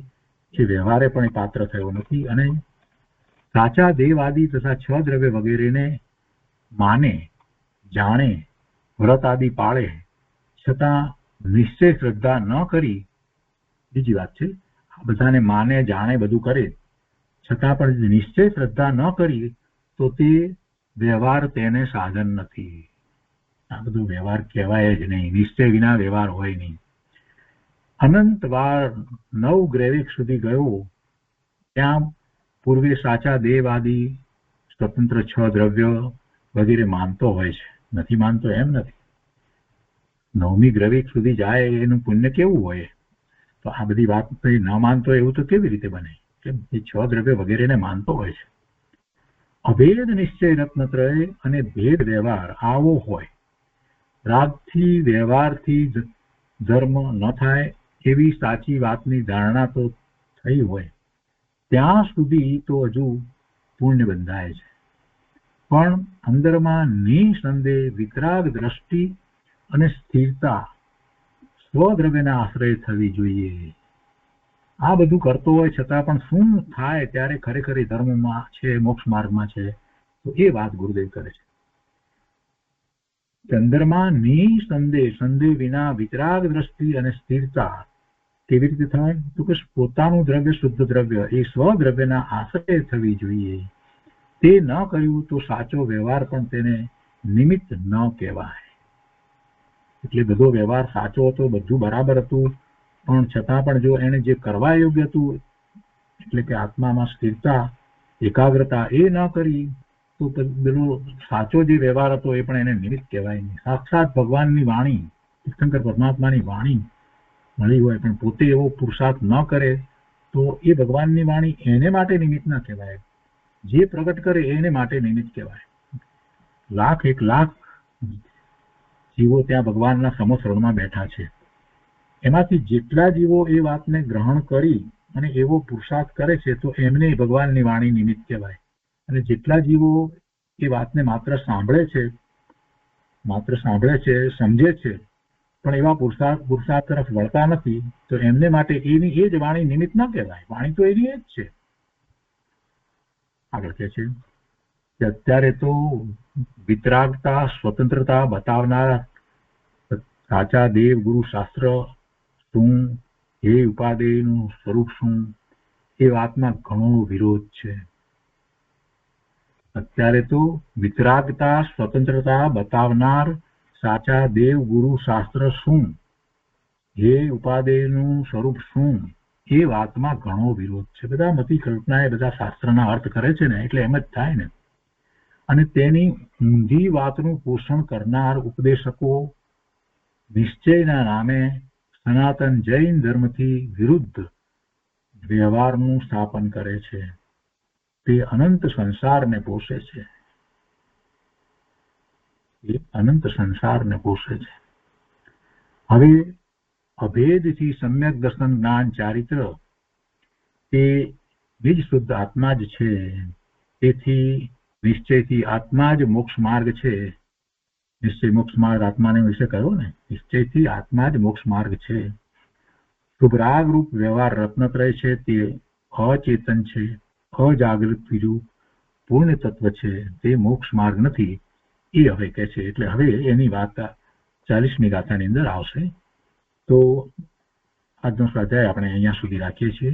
એ વ્યવહારે પણ પાત્ર થયો નથી. અને સાચા દેવ આદિ તથા છ દ્રવ્ય વગેરેને માને, જાણે, વ્રત આદિ પાળે, છતાં નિશ્ચય શ્રદ્ધા ન કરી, બીજી વાત છે, આ બધાને માને, જાણે, બધું કરે, છતાં પણ નિશ્ચય શ્રદ્ધા ન કરી તો તે વ્યવહાર તેને સાધન નથી. આ બધું વ્યવહાર કહેવાય જ નહીં. નિશ્ચય વિના વ્યવહાર હોય નહીં. અનંત વાર 9 ગ્રેવિક સુધી ગયો, ત્યાં પૂર્વે સાચા દેવ આદિ સ્વતંત્ર 6 દ્રવ્ય વગેરે માનતો હોય છે. નથી માનતો એમ નથી. 9મી ગ્રેવિક સુધી જાય એનું પુણ્ય કેવું હોય? તો આ બધી વાત ન માનતો એવું તો કેવી રીતે બને? કે એ 6 દ્રવ્ય વગેરેને માનતો હોય છે. અભેદ નિશ્ચય રત્નત્રય અને ભેદ વ્યવહાર આવો હોય. રાગથી વ્યવહારથી ધર્મ ન થાય એવી સાચી વાતની ધારણા તો થઈ હોય, ત્યાં સુધી તો હજુ પુણ્ય બંધાય છે. પણ અંદરમાં નિસંદેહ વિતરાગ દ્રષ્ટિ અને સ્થિરતા સ્વદ્રવ્યના આશ્રય થવી જોઈએ. આ બધું કરતો હોય છતાં પણ શું થાય ત્યારે ખરેખર ધર્મમાં છે, મોક્ષ માર્ગમાં છે, તો એ વાત ગુરુદેવ કરે છે. અંદરમાં નિસંદેહ, સંદેહ વિના વિતરાગ દ્રષ્ટિ અને સ્થિરતા કેવી રીતે થાય? તો કે પોતાનું દ્રવ્ય શુદ્ધ દ્રવ્ય એ સ્વદ્રવ્યના આશ્રય થવી જોઈએ. તે ન કર્યું તો સાચો વ્યવહાર પણ તેને નિમિત્ત ન કહેવાય. એટલે બધો વ્યવહાર સાચો હતો, બધું બરાબર હતું, પણ છતાં પણ જો એને જે કરવા યોગ્ય હતું, એટલે કે આત્મામાં સ્થિરતા, એકાગ્રતા, એ ન કરી તો પેલો સાચો જે વ્યવહાર હતો એ પણ એને નિમિત્ત કહેવાય નહીં. સાક્ષાત ભગવાનની વાણી, તીર્થંકર પરમાત્માની વાણી મળી હોય પણ પોતે એવો પુરુષાર્થ ન કરે તો એ ભગવાનની વાણી એને માટે નિમિત્ત ના કહેવાય. જે પ્રગટ કરે એને માટે નિમિત્ત કહેવાય. 1,00,000 જીવો ત્યાં ભગવાનના સમશરણમાં બેઠા છે. એમાંથી જેટલા જીવો એ વાતને ગ્રહણ કરી અને એવો પુરુષાર્થ કરે છે તો એમને ભગવાનની વાણી નિમિત્ત કહેવાય. અને જેટલા જીવો એ વાતને માત્ર સાંભળે છે, સમજે છે, પણ એવા પુરુષાર્થ તરફ વળતા નથી, તો એમને માટે એની એ જ વાણી નિમિત્ત ન કહેવાય. વાણી તો એની એ જ છે. આગળ કહે છે કે અત્યારે તો વિતરાગતા, સ્વતંત્રતા બતાવનાર સાચા દેવ ગુરુ શાસ્ત્ર શું, એ ઉપાદેયનું સ્વરૂપ શું, એ વાતમાં ઘણો વિરોધ છે. અત્યારે તો વિતરાગતા, સ્વતંત્રતા બતાવનાર સાચા દેવ ગુરુ શાસ્ત્ર શું, એ ઉપાદેયનું સ્વરૂપ શું, એ વાતમાં ઘણો વિરોધ છે. બધા મતિ કલ્પના એ બધા શાસ્ત્રના અર્થ કરે છે ને, એટલે એમ જ થાય ને. અને તેની ઊંધી વાતનું પોષણ કરનાર ઉપદેશકો નિશ્ચયના નામે સનાતન જૈન ધર્મથી વિરુદ્ધ વ્યવહારનું સ્થાપન કરે છે. તે અનંત સંસારને પોષે છે. હવે અભેદથી સમ્યક દર્શન, જ્ઞાન, ચારિત્ર તે બીજ શુદ્ધ આત્મા જ છે. તેથી નિશ્ચયથી આત્મા જ મોક્ષ માર્ગ છે. નિશ્ચય મોક્ષ માર્ગ આત્માને વિશે કહ્યો ને, નિશ્ચયથી આત્મા જ મોક્ષ માર્ગ છે. શુભરાગ રૂપ વ્યવહાર રત્નત્રય છે તે અચેતન છે, અજાગૃત રૂપ પૂર્ણ તત્વ છે, તે મોક્ષ માર્ગ નથી. એ હવે કહે છે. એટલે હવે એની વાત 40મી ગાથાની અંદર આવશે. તો આજનો સ્વાધ્યાય આપણે અહીંયા સુધી રાખીએ છીએ.